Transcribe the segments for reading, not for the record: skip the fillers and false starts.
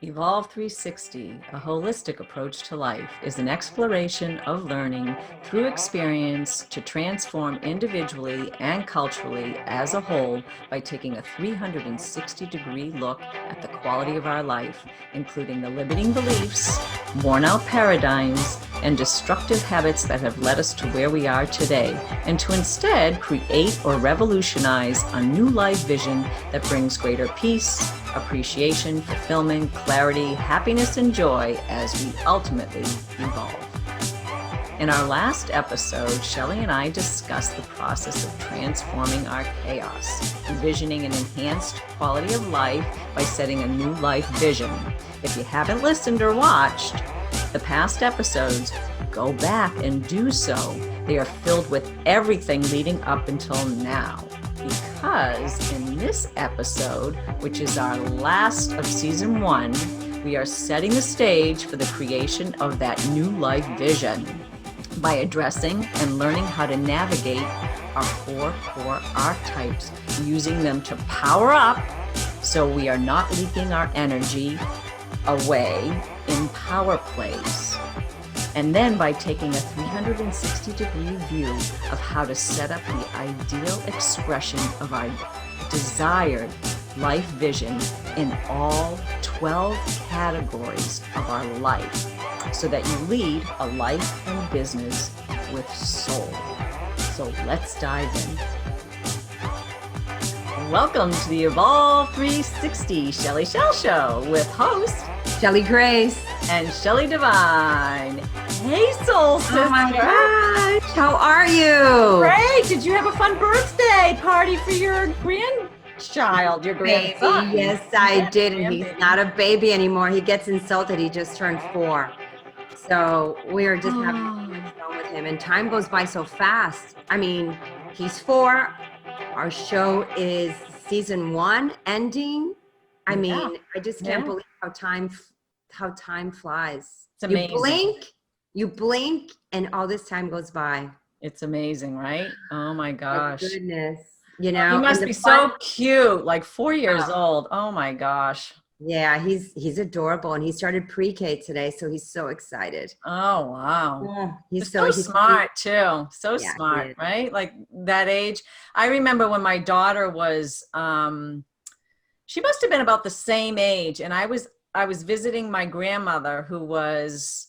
Evolve 360, a holistic approach to life, is an exploration of learning through experience to transform individually and culturally as a whole by taking a 360-degree look at the quality of our life, including the limiting beliefs, worn-out paradigms, and destructive habits that have led us to where we are today, and to instead create or revolutionize a new life vision that brings greater peace, appreciation, fulfillment, clarity, happiness, and joy as we ultimately evolve. In our last episode, Shelley and I discussed the process of transforming our chaos, envisioning an enhanced quality of life by setting a new life vision. If you haven't listened or watched the past episodes, go back and do so. They are filled with everything leading up until now. Because in this episode, which is our last of season 1, we are setting the stage for the creation of that new life vision by addressing and learning how to navigate our 4 core archetypes, using them to power up so we are not leaking our energy away in power plays. And then by taking a 360-degree view of how to set up the ideal expression of our desired life vision in all 12 categories of our life, so that you lead a life and business with soul. So let's dive in. Welcome to the Evolve 360 Shelley Shell Show with host Cheli Grace and Shelley Devine. Hey, soul sister. Oh my gosh, how are you? Great. Did you have a fun birthday party for your grandchild, your grandson? Yes, I did. And he's not a baby anymore. He gets insulted. He just turned 4. So we're just having fun with him. And time goes by so fast. I mean, he's 4. Our show is season 1 ending. I mean, I just can't believe how time flies. It's amazing. You blink, and all this time goes by. It's amazing, right? Oh my gosh. Oh, goodness. You know, he must be so cute, like 4 years old. Oh my gosh. Yeah, he's adorable, and he started pre-K today, so he's so excited. Oh wow. Yeah, he's so smart too. So smart, right? Like that age. I remember when my daughter was she must have been about the same age, and I was visiting my grandmother, who was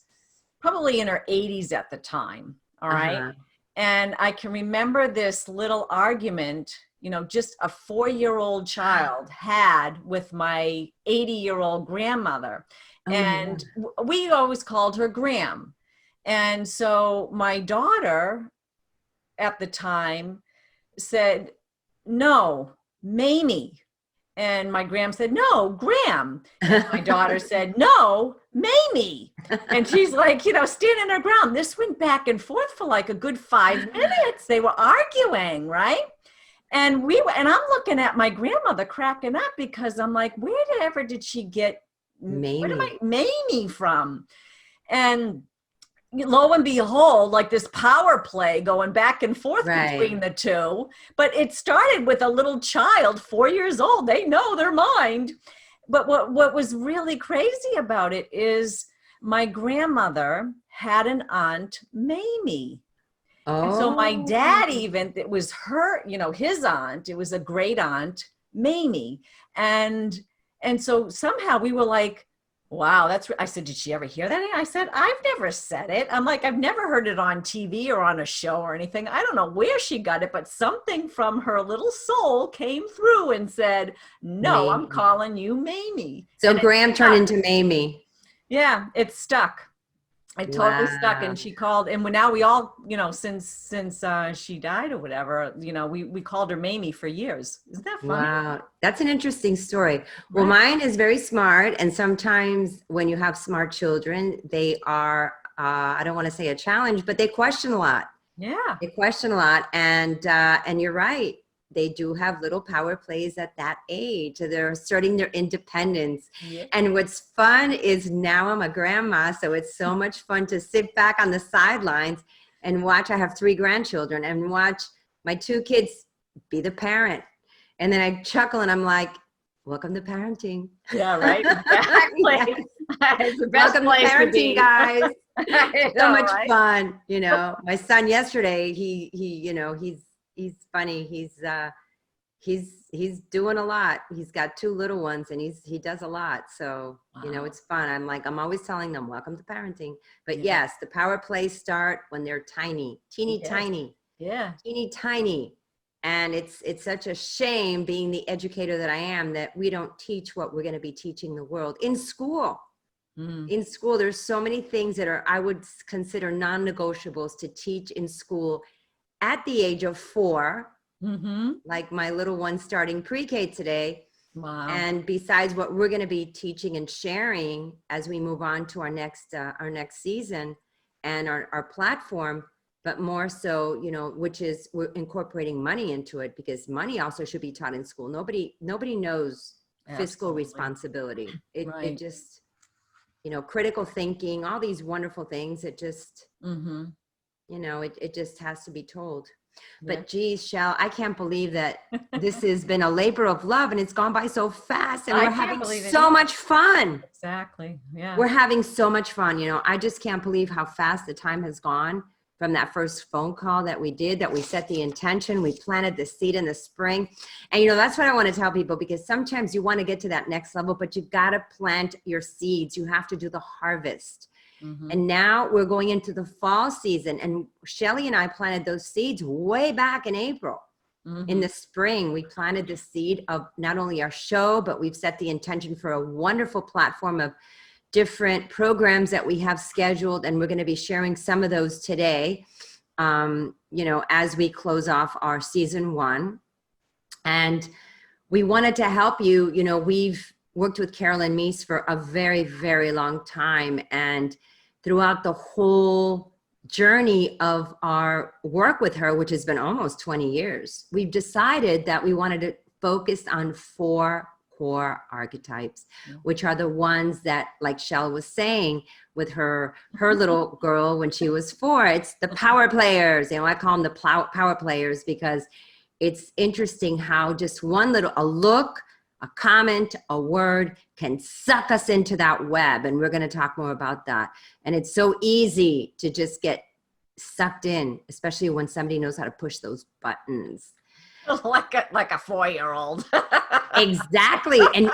probably in her 80s at the time. All right. And I can remember this little argument, you know, just a 4-year-old child had with my 80-year-old grandmother. And we always called her Gram. And so my daughter at the time said, "No, Mamie." And my Gram said, "No, Gram." And my daughter said, "No, Mamie." And she's like, you know, standing her ground. This went back and forth for like a good 5 minutes. They were arguing, right? And I'm looking at my grandmother cracking up, because I'm like, wherever did she get Mamie from? And lo and behold, like this power play going back and forth between the two. But it started with a little child, 4 years old. They know their mind. But what was really crazy about it is my grandmother had an aunt, Mamie. And so my dad, even, it was her, you know, his aunt, it was a great aunt, Mamie. And so somehow we were like, wow, I said, "Did she ever hear that?" And I said, "I've never said it." I'm like, "I've never heard it on TV or on a show or anything. I don't know where she got it, but something from her little soul came through and said, 'No, I'm calling you Mamie.'" So Graham turned into Mamie. Yeah, it stuck. It totally stuck. And she called, and now we all, you know, since she died or whatever, you know, we called her Mamie for years. Isn't that funny? Wow, that's an interesting story. Well, mine is very smart, and sometimes when you have smart children, they are, I don't want to say a challenge, but they question a lot. Yeah. They question a lot, and you're right. They do have little power plays at that age. They're asserting their independence. Yeah. And what's fun is now I'm a grandma, so it's so much fun to sit back on the sidelines and watch. I have 3 grandchildren, and watch my 2 kids be the parent. And then I chuckle and I'm like, welcome to parenting. Yeah, right. Exactly. It's the best Welcome place to parenting, to be. guys. So much right? fun. My son yesterday, he's funny. He's doing a lot. He's got 2 little ones and he does a lot. So, Wow. it's fun. I'm always telling them, welcome to parenting. But Yeah. yes, the power plays start when they're tiny, teeny tiny. Yeah. Teeny tiny. And it's such a shame, being the educator that I am, that we don't teach what we're going to be teaching the world in school. In school, there's so many things that I would consider non-negotiables to teach in school at the age of 4, like my little one starting pre-K today. Wow. And besides what we're going to be teaching and sharing as we move on to our next season and our platform, but more so, which is we're incorporating money into it, because money also should be taught in school. Nobody knows fiscal responsibility. It just, critical thinking, all these wonderful things. It just, it just has to be told. But geez, Shell, I can't believe that this has been a labor of love and it's gone by so fast, and we're having so much fun. Exactly. Yeah. We're having so much fun. I just can't believe how fast the time has gone from that first phone call that we did, that we set the intention, we planted the seed in the spring. And that's what I want to tell people, because sometimes you want to get to that next level, but you've got to plant your seeds. You have to do the harvest. And now we're going into the fall season, and Shelley and I planted those seeds way back in April. In the spring, we planted the seed of not only our show, but we've set the intention for a wonderful platform of different programs that we have scheduled. And we're going to be sharing some of those today, as we close off our season 1. And we wanted to help you. We've worked with Carolyn Myss for a very, very long time. And throughout the whole journey of our work with her, which has been almost 20 years, we've decided that we wanted to focus on 4 core archetypes, which are the ones that, like Shell was saying, with her little girl when she was 4, it's the power players. I call them the power players, because it's interesting how just one a look, a comment, a word can suck us into that web. And we're going to talk more about that. And it's so easy to just get sucked in, especially when somebody knows how to push those buttons. Like a 4-year-old. Exactly. And,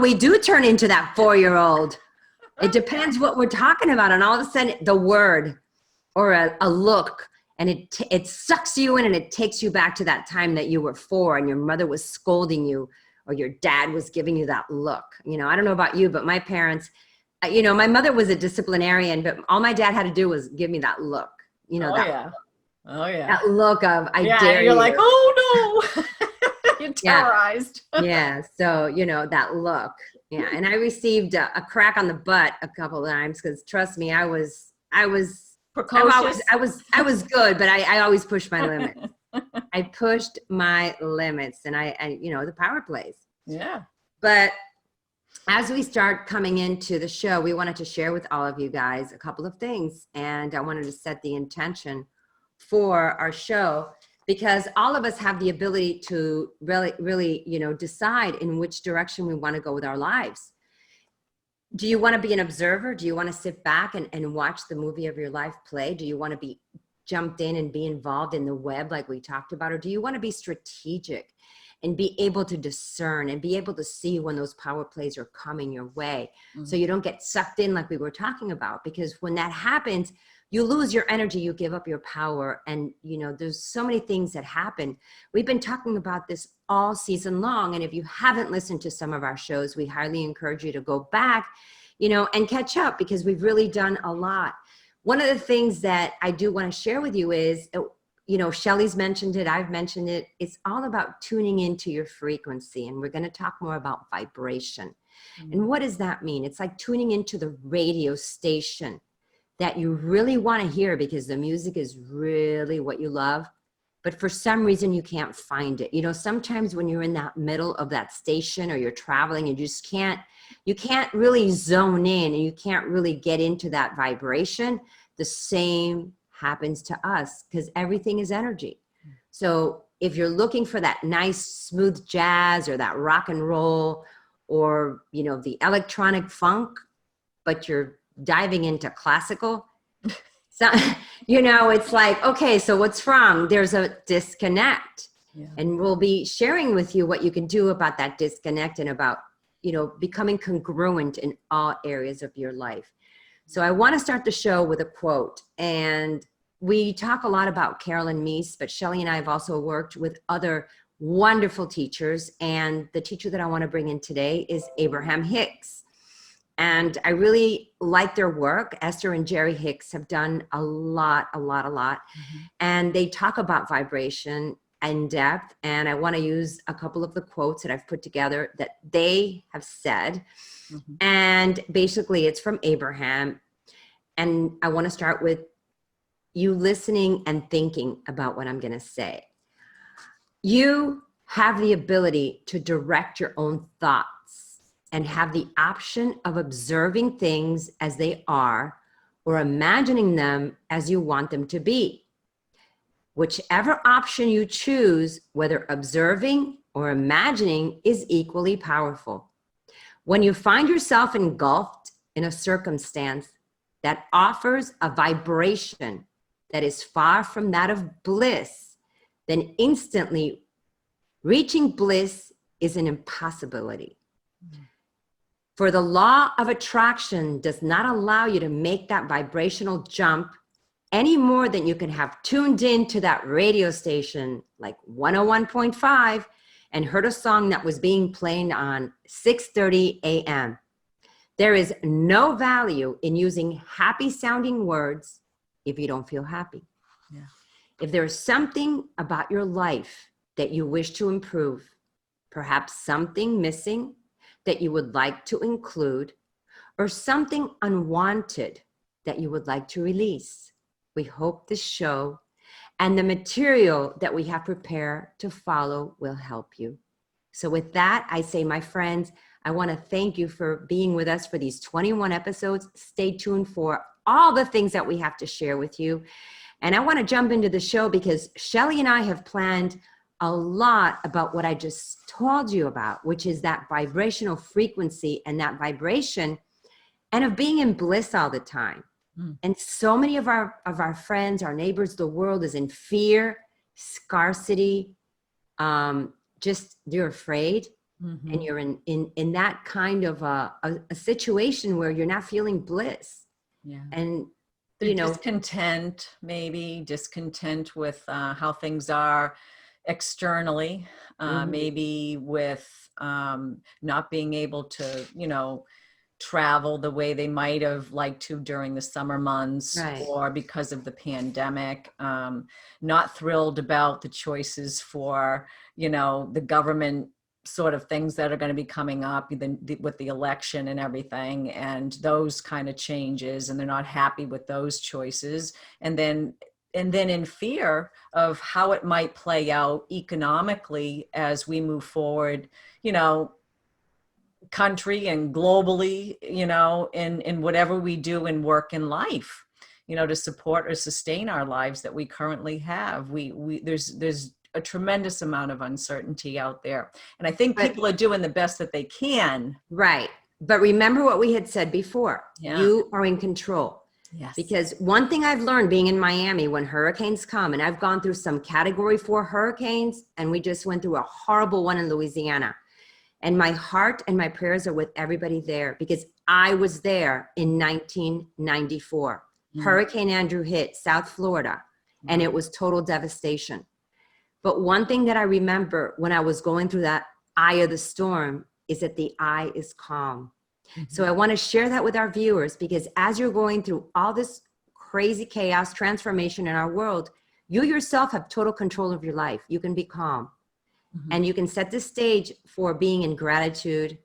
we do turn into that 4-year-old. It depends what we're talking about. And all of a sudden, the word or a look, and it sucks you in, and it takes you back to that time that you were 4 and your mother was scolding you, or your dad was giving you that look. I don't know about you, but my parents, my mother was a disciplinarian, but all my dad had to do was give me that look. That look of, I dare you. You're like, oh no. You're terrorized. Yeah. So, that look. Yeah. And I received a crack on the butt a couple of times, because trust me, I was precocious. I was good, but I always pushed my limits. I pushed my limits, and I the power plays. Yeah. But as we start coming into the show, we wanted to share with all of you guys a couple of things. And I wanted to set the intention for our show, because all of us have the ability to really, decide in which direction we want to go with our lives. Do you want to be an observer? Do you want to sit back and watch the movie of your life play? Do you want to be jumped in and be involved in the web like we talked about? Or do you want to be strategic and be able to discern and be able to see when those power plays are coming your way, so you don't get sucked in like we were talking about? Because when that happens, you lose your energy, you give up your power. And, there's so many things that happen. We've been talking about this all season long. And if you haven't listened to some of our shows, we highly encourage you to go back, and catch up, because we've really done a lot. One of the things that I do want to share with you is, Shelley's mentioned it, I've mentioned it. It's all about tuning into your frequency. And we're going to talk more about vibration. And what does that mean? It's like tuning into the radio station that you really want to hear, because the music is really what you love, but for some reason you can't find it. Sometimes when you're in that middle of that station, or you're traveling, and you can't really zone in, and you can't really get into that vibration. The same happens to us, because everything is energy. So if you're looking for that nice smooth jazz, or that rock and roll, or, you know, the electronic funk, but you're diving into classical. So, you know, it's like, okay, so what's wrong? There's a disconnect. Yeah. And we'll be sharing with you what you can do about that disconnect and about, you know, becoming congruent in all areas of your life. So I want to start the show with a quote. And we talk a lot about Carolyn Myss, but Shelley and I have also worked with other wonderful teachers. And the teacher that I want to bring in today is Abraham Hicks. And I really like their work. Ester and Jerry Hicks have done a lot. Mm-hmm. And they talk about vibration in depth. And I want to use a couple of the quotes that I've put together that they have said. Mm-hmm. And basically it's from Abraham. And I want to start with you listening and thinking about what I'm going to say. You have the ability to direct your own thoughts and have the option of observing things as they are or imagining them as you want them to be. Whichever option you choose, whether observing or imagining, is equally powerful. When you find yourself engulfed in a circumstance that offers a vibration that is far from that of bliss, then instantly reaching bliss is an impossibility. Mm-hmm. For the law of attraction does not allow you to make that vibrational jump any more than you can have tuned in to that radio station like 101.5 and heard a song that was being played on 6:30 a.m. There is no value in using happy sounding words if you don't feel happy. Yeah. If there is something about your life that you wish to improve, perhaps something missing that you would like to include, or something unwanted that you would like to release, we hope this show and the material that we have prepared to follow will help you. So with that, I say, my friends, I want to thank you for being with us for these 21 episodes. Stay tuned for all the things that we have to share with you. And I want to jump into the show because Shelley and I have planned a lot about what I just told you about, which is that vibrational frequency and that vibration and of being in bliss all the time. Mm. And so many of our friends, our neighbors, the world is in fear, scarcity, just you're afraid. Mm-hmm. And you're in that kind of a situation where you're not feeling bliss. Yeah. And you know, discontent with how things are externally, mm-hmm. maybe with not being able to, you know, travel the way they might have liked to during the summer months, right. Or because of the pandemic, not thrilled about the choices for, you know, the government sort of things that are going to be coming up with the election and everything, and those kind of changes, and they're not happy with those choices. And then in fear of how it might play out economically as we move forward, you know, country and globally, you know, in whatever we do in work and life, you know, to support or sustain our lives that we currently have. There's a tremendous amount of uncertainty out there. And I think people are doing the best that they can. Right. But remember what we had said before. Yeah. You are in control. Yes. Because one thing I've learned being in Miami when hurricanes come, and I've gone through some Category 4 hurricanes, and we just went through a horrible one in Louisiana. And my heart and my prayers are with everybody there because I was there in 1994. Mm-hmm. Hurricane Andrew hit South Florida, and it was total devastation. But one thing that I remember when I was going through that eye of the storm is that the eye is calm. Mm-hmm. So I want to share that with our viewers because as you're going through all this crazy chaos, transformation in our world, you yourself have total control of your life. You can be calm. Mm-hmm. And you can set the stage for being in gratitude,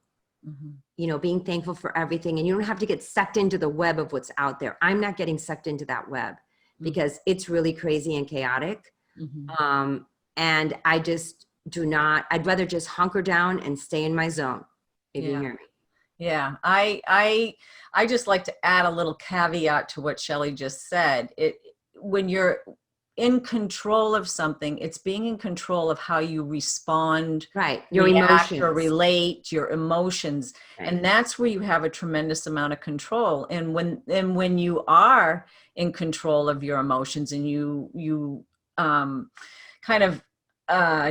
mm-hmm. you know, being thankful for everything. And you don't have to get sucked into the web of what's out there. I'm not getting sucked into that web mm-hmm. because it's really crazy and chaotic. Mm-hmm. And I just I'd rather just hunker down and stay in my zone, if you hear me. Yeah, I just like to add a little caveat to what Shelley just said. When you're in control of something, it's being in control of how you respond, right? Your react, emotions, or relate, your emotions. right. And that's where you have a tremendous amount of control. And when you are in control of your emotions, and you kind of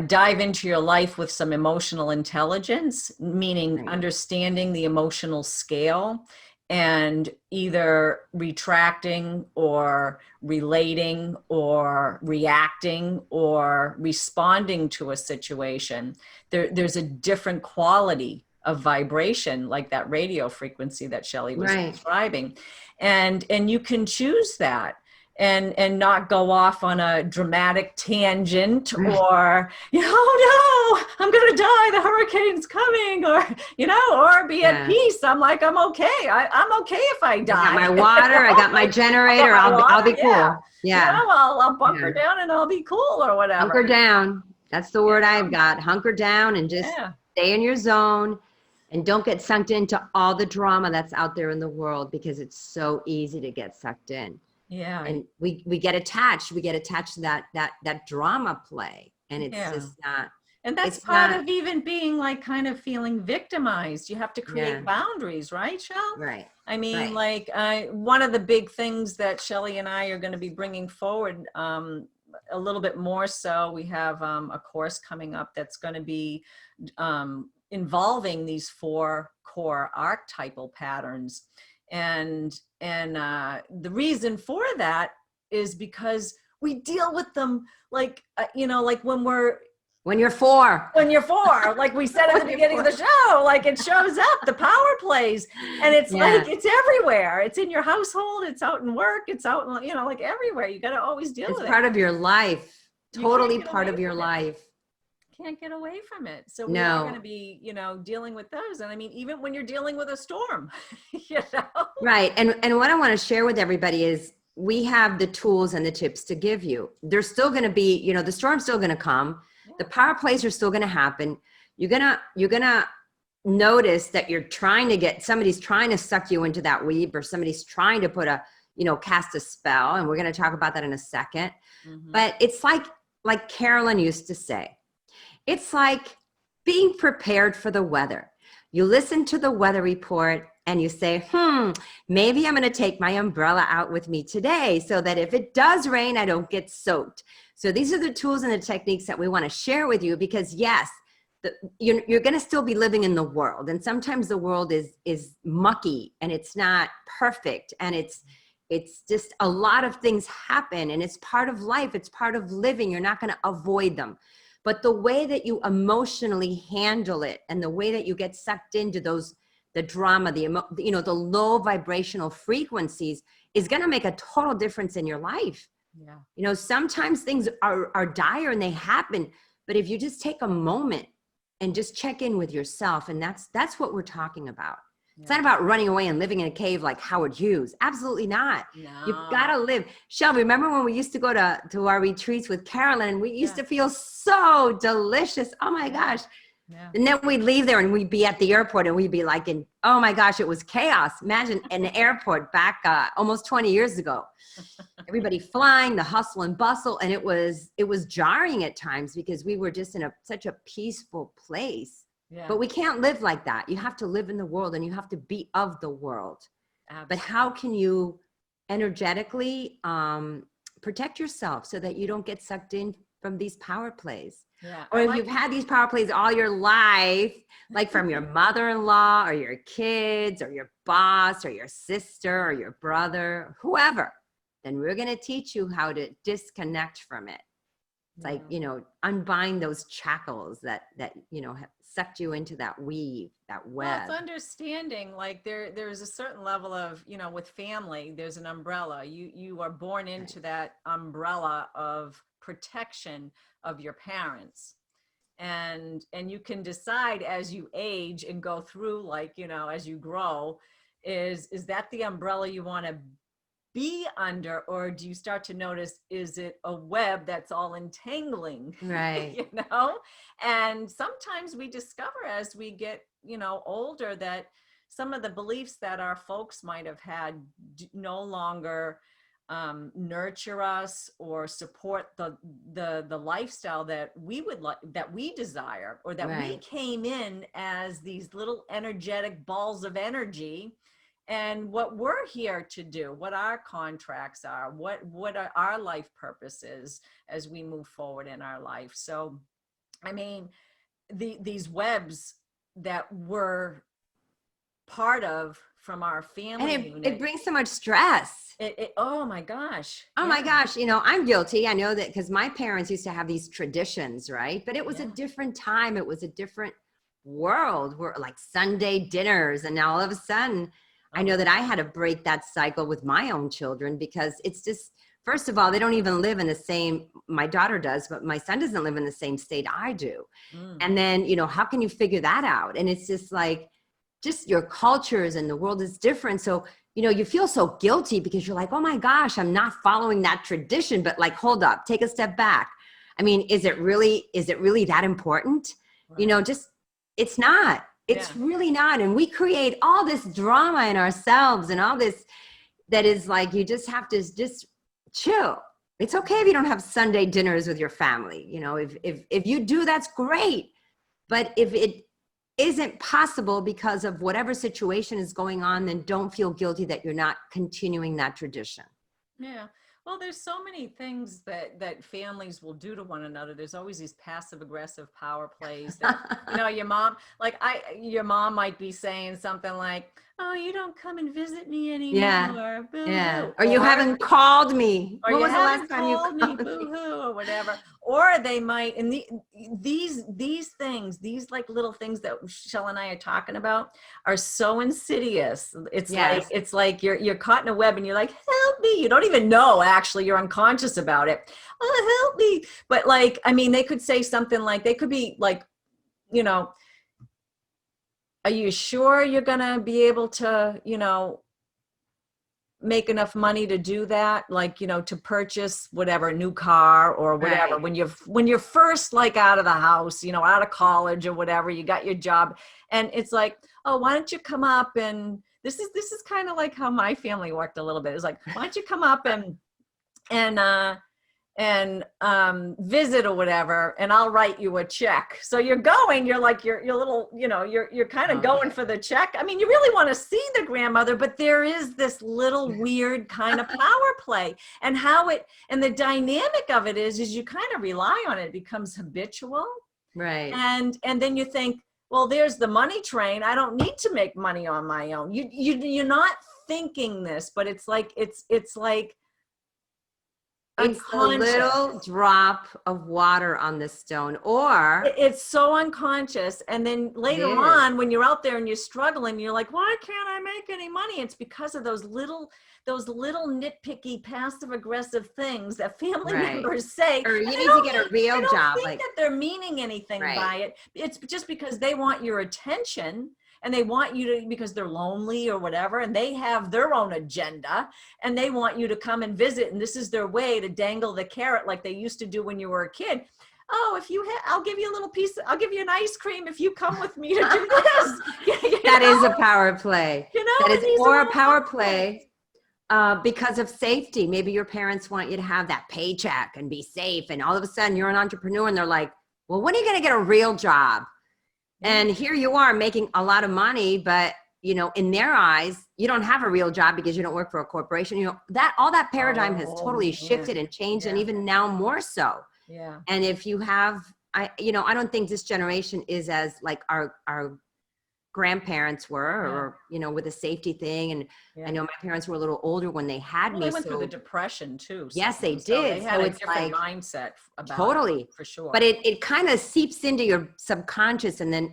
dive into your life with some emotional intelligence, meaning Right. understanding the emotional scale, and either retracting or relating or reacting or responding to a situation, there's a different quality of vibration, like that radio frequency that Shelley was Right. describing. And you can choose that, and not go off on a dramatic tangent, or, oh no, I'm gonna die, the hurricane's coming, or, or be at peace. I'm like, I'm okay. I'm okay if I die. I got my water, I got my generator, I'll be cool. Yeah. I'll bunker down and I'll be cool, or whatever. Hunker down. That's the word I've got. Hunker down and just stay in your zone, and don't get sucked into all the drama that's out there in the world, because it's so easy to get sucked in. Yeah. And we get attached. We get attached to that drama play. And it's just not. And that's part of even being like kind of feeling victimized. You have to create boundaries, right, Shell? Right. I mean, like one of the big things that Shelley and I are going to be bringing forward a little bit more so, we have a course coming up that's going to be involving these 4 core archetypal patterns. And the reason for that is because we deal with them like, like when you're 4, like we said at the beginning of the show, like it shows up, the power plays, and it's like, it's everywhere. It's in your household, it's out in work, it's out in, like everywhere. You got to always deal with it. It's part of your life, totally part of your life. Can't get away from it. So we are going to be, dealing with those. And I mean, even when you're dealing with a storm, Right. And what I want to share with everybody is we have the tools and the tips to give you. There's still going to be, the storm's still going to come. The power plays are still going to happen. You're going to notice that somebody's trying to suck you into that weave, or somebody's trying to put cast a spell. And we're going to talk about that in a second. Mm-hmm. But it's like Carolyn used to say, it's like being prepared for the weather. You listen to the weather report and you say, maybe I'm going to take my umbrella out with me today, so that if it does rain, I don't get soaked. So these are the tools and the techniques that we want to share with you, because yes, you're going to still be living in the world. And sometimes the world is mucky and it's not perfect. And it's just a lot of things happen, and it's part of life. It's part of living. You're not going to avoid them. But the way that you emotionally handle it, and the way that you get sucked into the drama, the low vibrational frequencies, is going to make a total difference in your life. Yeah. Sometimes things are dire and they happen, but if you just take a moment and just check in with yourself, and that's what we're talking about. Yeah. It's not about running away and living in a cave like Howard Hughes. Absolutely not. No. You've got to live. Shell, remember when we used to go to our retreats with Carolyn, and we used to feel so delicious. Oh my gosh. Yeah. And then we'd leave there and we'd be at the airport and we'd be like, oh my gosh, it was chaos. Imagine an airport back almost 20 years ago. Everybody flying, the hustle and bustle. And it was jarring at times, because we were just in such a peaceful place. Yeah. But we can't live like that. You have to live in the world, and you have to be of the world. Absolutely. But how can you energetically protect yourself so that you don't get sucked in from these power plays? Yeah. Or if you've had these power plays all your life, like from your mother-in-law or your kids or your boss or your sister or your brother, whoever, then we're going to teach you how to disconnect from it. It's like, unbind those shackles that have sucked you into that weave, that web. Well, it's understanding, like there's a certain level of, with family, there's an umbrella. You are born into that umbrella of protection of your parents. And you can decide as you age and go through, as you grow, is that the umbrella you want to be under, or do you start to notice, is it a web that's all entangling? Right. And sometimes we discover as we get, older, that some of the beliefs that our folks might have had no longer nurture us or support the lifestyle that we would like, that we desire, or that we came in as these little energetic balls of energy, and what we're here to do, what our contracts are, what are our life purposes as we move forward in our life. So, I mean, these webs that we're part of from our family and unit, it brings so much stress. Oh my gosh. Oh my gosh. You know, I'm guilty. I know that because my parents used to have these traditions, right? But it was a different time. It was a different world, where like Sunday dinners. And now all of a sudden, I know that I had to break that cycle with my own children, because it's just, first of all, they don't even live in the same, my daughter does, but my son doesn't live in the same state I do. And then, you know, how can you figure that out? And it's just like, just your cultures and the world is different. So, you know, you feel so guilty because you're like, oh my gosh, I'm not following that tradition. But like, hold up, take a step back. I mean, is it really that important? Right. You know, just, it's not. It's really not. And we create all this drama in ourselves and all this that is like, you just have to just chill. It's okay if you don't have Sunday dinners with your family. You know, if you do, that's great. But if it isn't possible because of whatever situation is going on, then don't feel guilty that you're not continuing that tradition. Yeah. Well, there's so many things that families will do to one another. There's always these passive aggressive power plays that, you know, your mom might be saying something like, oh, you don't come and visit me anymore. Yeah. Or you haven't called me. Or when was the last time you called me? Boo-hoo, or whatever. Or they might, and these things, these like little things that Shell and I are talking about are so insidious. It's like you're caught in a web and you're like, help me. You don't even know, actually, you're unconscious about it. Oh, help me. But like, I mean, they could say something like, they could be like, you know, are you sure you're going to be able to, you know, make enough money to do that? Like, you know, to purchase whatever, new car or whatever, when you're first like out of the house, you know, out of college or whatever, you got your job, and it's like, oh, why don't you come up? And this is kind of like how my family worked a little bit. It's like, why don't you come up and visit or whatever, and I'll write you a check. So you're like, you're little, you know, you're kind of going for the check. I mean, you really want to see the grandmother, but there is this little weird kind of power play, and and the dynamic of it is you kind of rely on it. It becomes habitual. Right. And then you think, well, there's the money train. I don't need to make money on my own. You're not thinking this, but it's like, it's a little drop of water on the stone, or it's so unconscious. And then later on, when you're out there and you're struggling, you're like, why can't I make any money? It's because of those little nitpicky, passive aggressive things that family members say. Or you need to get a real job. I don't think that they're meaning anything by it. It's just because they want your attention. And they want you to, because they're lonely or whatever, and they have their own agenda, and they want you to come and visit. And this is their way to dangle the carrot, like they used to do when you were a kid. Oh, I'll give you a little piece. I'll give you an ice cream if you come with me to do this. That is a power play. You know, that is or a power play because of safety. Maybe your parents want you to have that paycheck and be safe, and all of a sudden you're an entrepreneur, and they're like, well, when are you going to get a real job? And here you are making a lot of money, but you know, in their eyes, you don't have a real job because you don't work for a corporation. You know, all that paradigm has totally shifted and changed, and even now more so. Yeah. And if you have, I don't think this generation is as like our grandparents were, or you know, with a safety thing. And I know my parents were a little older when they had me. They went through the Depression too. Yes, they did. They had a different mindset about it, for sure. But it kind of seeps into your subconscious, and then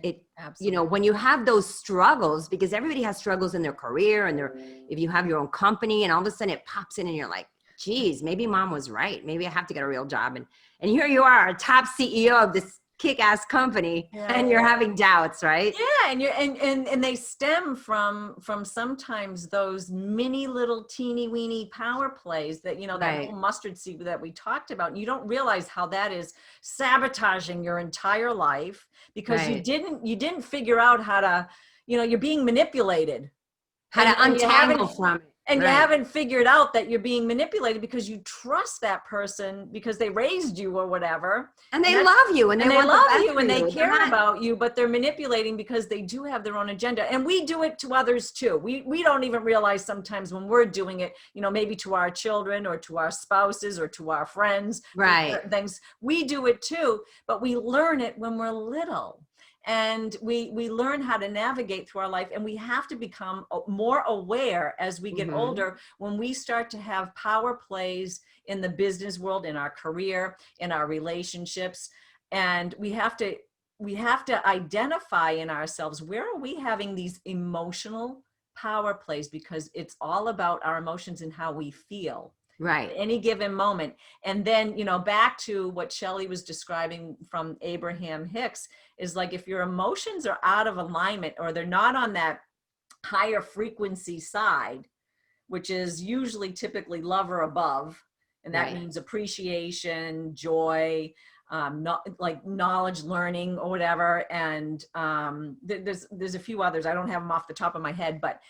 you know, when you have those struggles, because everybody has struggles in their career and if you have your own company, and all of a sudden it pops in, and you're like, geez, maybe mom was right. Maybe I have to get a real job. And here you are, a top CEO of this kick-ass company, and you're having doubts, right? Yeah, and they stem from sometimes those mini little teeny weeny power plays that, you know, that whole mustard seed that we talked about. And you don't realize how that is sabotaging your entire life, because you didn't figure out how to, you know, you're being manipulated. How to untangle from it. And you Right. haven't figured out that you're being manipulated because you trust that person because they raised you or whatever. And they love you and they want the love best you for and they you. care about you, but they're manipulating because they do have their own agenda. And we do it to others too. We don't even realize sometimes when we're doing it, you know, maybe to our children or to our spouses or to our friends, Right. things. We do it too, but we learn it when we're little. And we learn how to navigate through our life, and we have to become more aware as we get older, when we start to have power plays in the business world, in our career, in our relationships. And we have to identify in ourselves, where are we having these emotional power plays, because it's all about our emotions and how we feel. Right. At any given moment. And then, you know, back to what Shelley was describing from Abraham Hicks, is like, if your emotions are out of alignment or they're not on that higher frequency side, which is usually typically love or above, and that means appreciation, joy, not like knowledge, learning, or whatever. And there's a few others, I don't have them off the top of my head, but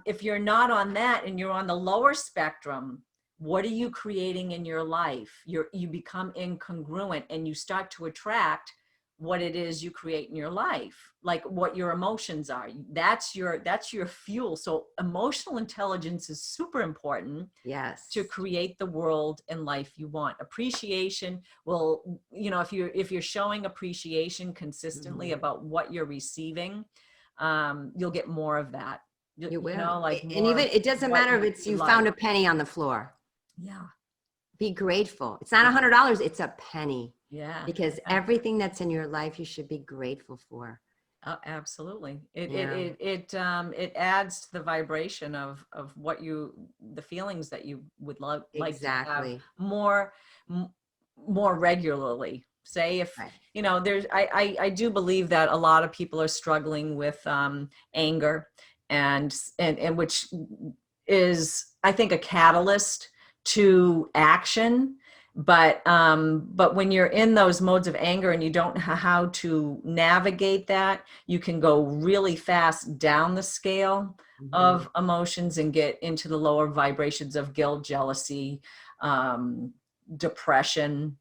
if you're not on that and you're on the lower spectrum, what are you creating in your life? You become incongruent, and you start to attract what it is you create in your life, like what your emotions are. That's your fuel. So emotional intelligence is super important. Yes. To create the world and life you want. Appreciation will, you know, if you're showing appreciation consistently about what you're receiving, you'll get more of that. You will. You know, like, and even it doesn't matter if it's you found a penny on the floor. Yeah. Be grateful. It's not $100, it's a penny. Yeah. Because everything that's in your life you should be grateful for. Absolutely. It adds to the vibration of what the feelings that you would love, like to have more regularly. Say if, you know, I do believe that a lot of people are struggling with anger, and which is, I think, a catalyst to action. But when you're in those modes of anger and you don't know how to navigate that, you can go really fast down the scale of emotions and get into the lower vibrations of guilt, jealousy, depression,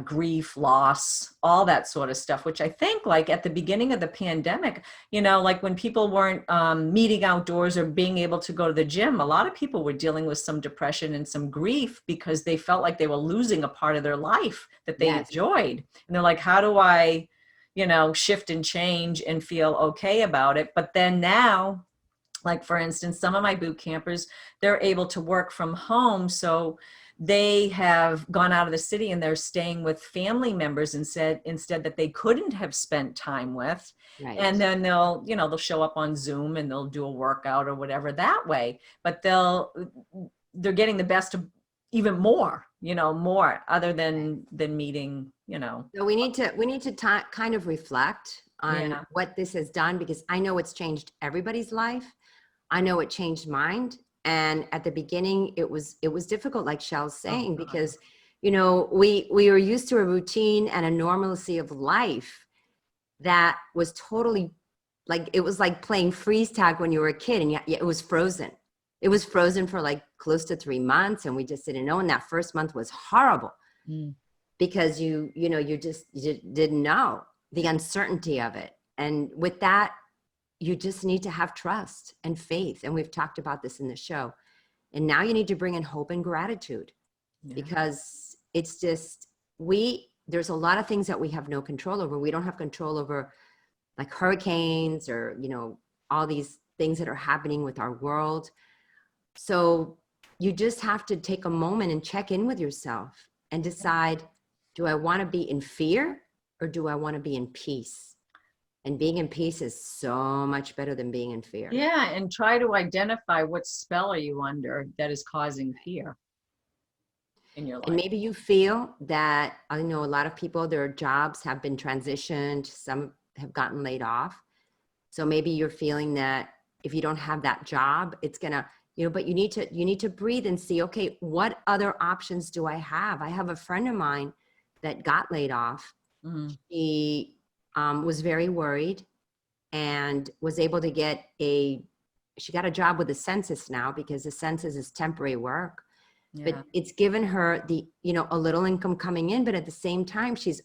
grief, loss, all that sort of stuff, which I think, like at the beginning of the pandemic, you know, like when people weren't meeting outdoors or being able to go to the gym, a lot of people were dealing with some depression and some grief because they felt like they were losing a part of their life that they enjoyed. And they're like, how do I, you know, shift and change and feel okay about it? But then now, like for instance, some of my boot campers, they're able to work from home. So they have gone out of the city and they're staying with family members instead that they couldn't have spent time with. And then they'll show up on Zoom and they'll do a workout or whatever that way, but they're getting the best of even more, other than meeting, So we need to kind of reflect on what this has done, because I know it's changed everybody's life. I know it changed mine. And at the beginning, it was difficult, like Shell's saying, because, we were used to a routine and a normalcy of life that was totally it was like playing freeze tag when you were a kid, and it was frozen. It was frozen for like close to 3 months, and we just didn't know. And that first month was horrible because you didn't know the uncertainty of it. And with that, you just need to have trust and faith. And we've talked about this in the show. And now you need to bring in hope and gratitude, because it's just, there's a lot of things that we have no control over. We don't have control over like hurricanes or, all these things that are happening with our world. So you just have to take a moment and check in with yourself and decide, do I want to be in fear or do I want to be in peace? And being in peace is so much better than being in fear. Yeah, and try to identify what spell are you under that is causing fear in your life. And maybe you feel that, I know a lot of people, their jobs have been transitioned, some have gotten laid off. So maybe you're feeling that if you don't have that job, it's gonna, but you need to breathe and see, okay, what other options do I have? I have a friend of mine that got laid off. She was very worried and was able to get a she got a job with the census now, because the census is temporary work. Yeah. But it's given her the, you know, a little income coming in, but at the same time, she's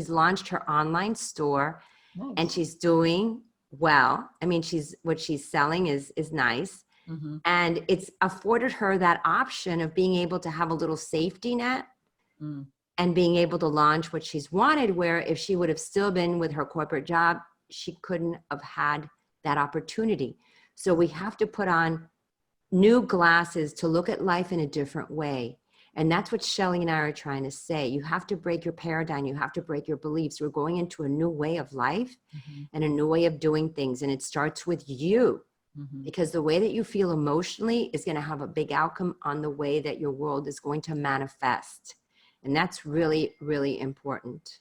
launched her online store. Nice. And she's doing well. I mean, what she's selling is nice. Mm-hmm. And it's afforded her that option of being able to have a little safety net and being able to launch what she's wanted, where if she would have still been with her corporate job, she couldn't have had that opportunity. So we have to put on new glasses to look at life in a different way. And that's what Shelley and I are trying to say. You have to break your paradigm. You have to break your beliefs. We're going into a new way of life and a new way of doing things. And it starts with you, because the way that you feel emotionally is going to have a big outcome on the way that your world is going to manifest. And that's really, really important.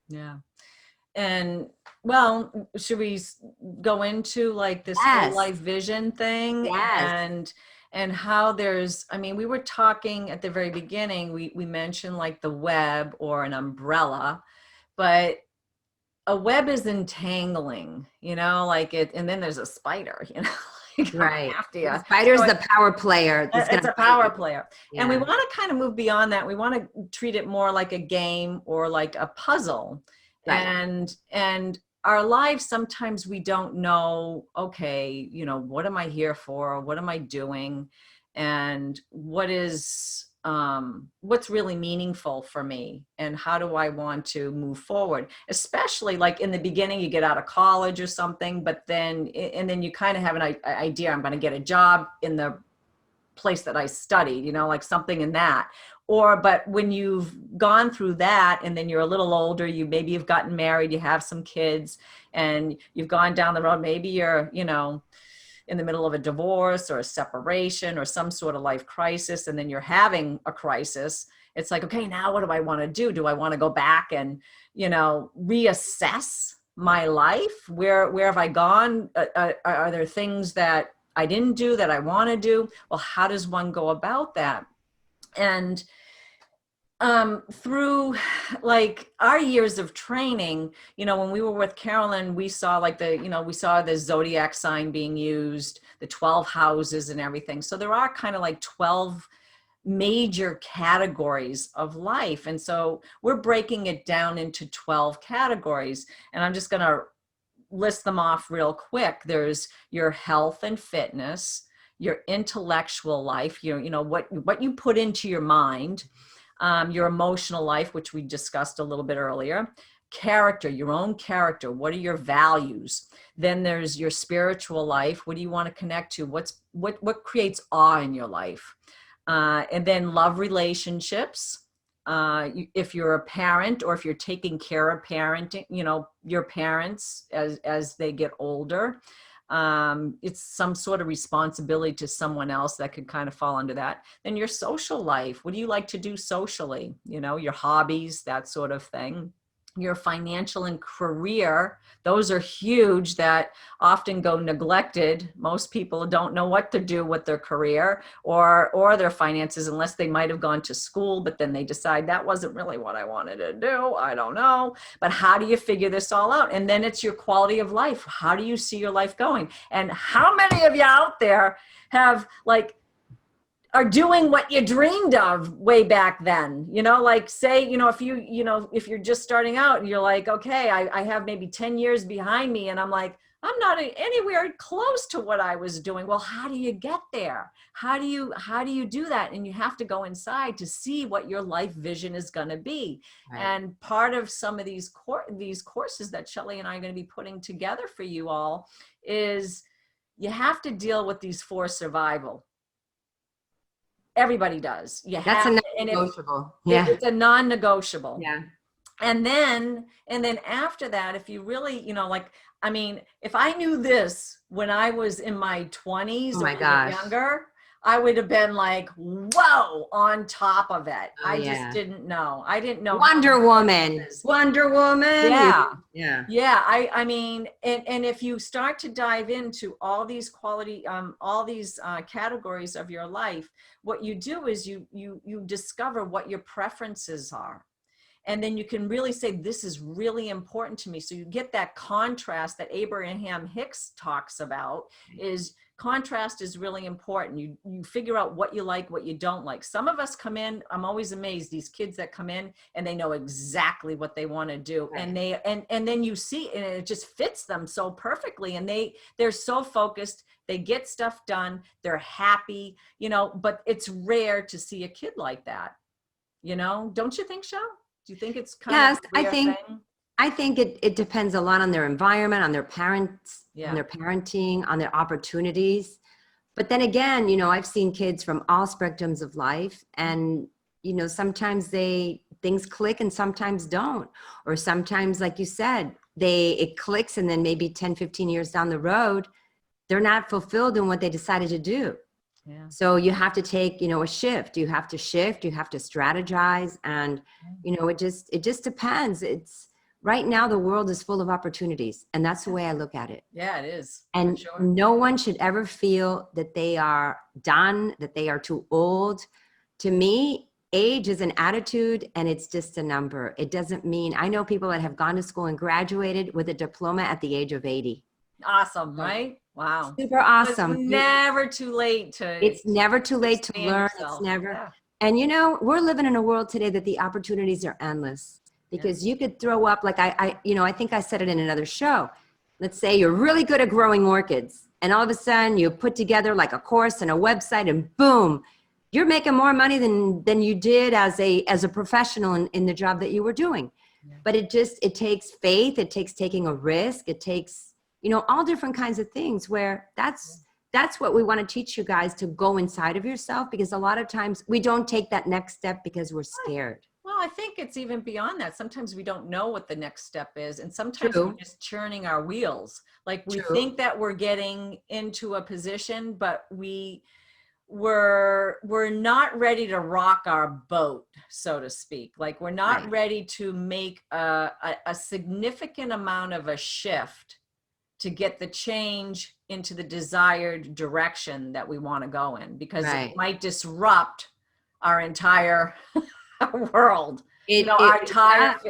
Yeah. And well, should we go into like this whole life vision thing? Yes. And how there's, I mean, we were talking at the very beginning, we mentioned like the web or an umbrella, but a web is entangling, you know, like it, and then there's a spider, you know, right. after you. The spider's the power player. It's a power player. Yeah. And we want to kind of move beyond that. We want to treat it more like a game or like a puzzle. Right. And our lives, sometimes we don't know, okay, you know, what am I here for? What am I doing? And what's really meaningful for me? And how do I want to move forward? Especially like in the beginning, you get out of college or something, but then you kind of have an idea, I'm going to get a job in the place that I studied, you know, like something in that. But when you've gone through that and then you're a little older, maybe you've gotten married, you have some kids, and you've gone down the road, maybe you're, you know, in the middle of a divorce or a separation or some sort of life crisis, and then you're having a crisis. It's like, okay, now what do I want to do? Do I want to go back and, you know, reassess my life? Where have I gone? Are there things that I didn't do that I want to do? Well, how does one go about that? And through like our years of training, you know, when we were with Carolyn, we saw like we saw the zodiac sign being used, the 12 houses and everything. So there are kind of like 12 major categories of life. And so we're breaking it down into 12 categories. And I'm just going to list them off real quick. There's your health and fitness, your intellectual life, you know, what you put into your mind, your emotional life, which we discussed a little bit earlier, character, your own character. What are your values? Then there's your spiritual life. What do you want to connect to? What creates awe in your life? And then love relationships. If you're a parent or if you're taking care of parenting, you know, your parents as they get older, it's some sort of responsibility to someone else that could kind of fall under that. Then your social life. What do you like to do socially? You know, your hobbies, that sort of thing. Your financial and career, those are huge, that often go neglected. Most people don't know what to do with their career or their finances, unless they might have gone to school, but then they decide that wasn't really what I wanted to do. I don't know. But how do you figure this all out? And then it's your quality of life. How do you see your life going? And how many of you out there have are doing what you dreamed of way back then? You know, like say, you know, if you're just starting out and you're like, okay, I have maybe 10 years behind me, and I'm like, I'm not anywhere close to what I was doing. Well, how do you get there? How do you do that? And you have to go inside to see what your life vision is going to be. Right. And part of some of these courses that Shelley and I are going to be putting together for you all is you have to deal with these 4 survival. Everybody does. That's a non-negotiable. Yeah. It's a non-negotiable. Yeah. And then after that, if you really, you know, like, I mean, if I knew this when I was in my 20s or younger, I would have been like, whoa, on top of it. Just didn't know. I didn't know. Wonder Woman. Yeah. Yeah. Yeah. I mean, and if you start to dive into all these categories of your life, what you do is you discover what your preferences are. And then you can really say, this is really important to me. So you get that contrast that Abraham Hicks talks about. Is contrast is really important. You figure out what you like, what you don't like. Some of us come in, I'm always amazed, these kids that come in and they know exactly what they want to do. Right. And then you see, and it just fits them so perfectly. And they're so focused, they get stuff done, they're happy, but it's rare to see a kid like that. Don't you think so? Do you think it's kind of a rare thing? I think it depends a lot on their environment, on their parents, on their parenting, on their opportunities. But then again, I've seen kids from all spectrums of life, and, sometimes things click and sometimes don't. Or sometimes, like you said, it clicks, and then maybe 10, 15 years down the road, they're not fulfilled in what they decided to do. Yeah. So you have to take, a shift. You have to shift, you have to strategize. And, it just depends. Right now, the world is full of opportunities, and that's the way I look at it. Yeah, it is. And sure, no one should ever feel that they are done, that they are too old. To me, age is an attitude, and it's just a number. It doesn't mean, I know people that have gone to school and graduated with a diploma at the age of 80. Awesome, right? Wow. Super awesome. It's never too late to learn. It's never. Yeah. And we're living in a world today that the opportunities are endless. Because you could throw up, like I think I said it in another show. Let's say you're really good at growing orchids, and all of a sudden you put together like a course and a website, and boom, you're making more money than you did as a professional in the job that you were doing. Yeah. But it takes faith, it takes taking a risk, it takes, all different kinds of things, where that's what we want to teach you guys, to go inside of yourself, because a lot of times we don't take that next step because we're scared. Well, I think it's even beyond that. Sometimes we don't know what the next step is. And sometimes we're just churning our wheels. Like we think that we're getting into a position, but we're not ready to rock our boat, so to speak. Like we're not ready to make a significant amount of a shift to get the change into the desired direction that we want to go in, because it might disrupt our entire world,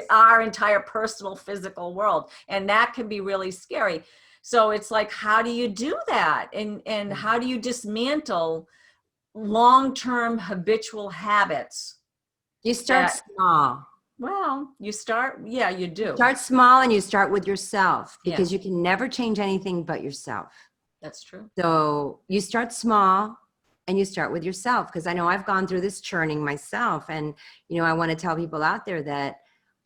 our entire personal physical world. And that can be really scary. So it's like, how do you do that? And how do you dismantle long-term habitual habits? You start small. Well, you start, you do. Start small, and you start with yourself, because you can never change anything but yourself. That's true. So you start small, and you start with yourself, because I know I've gone through this churning myself. And, I want to tell people out there that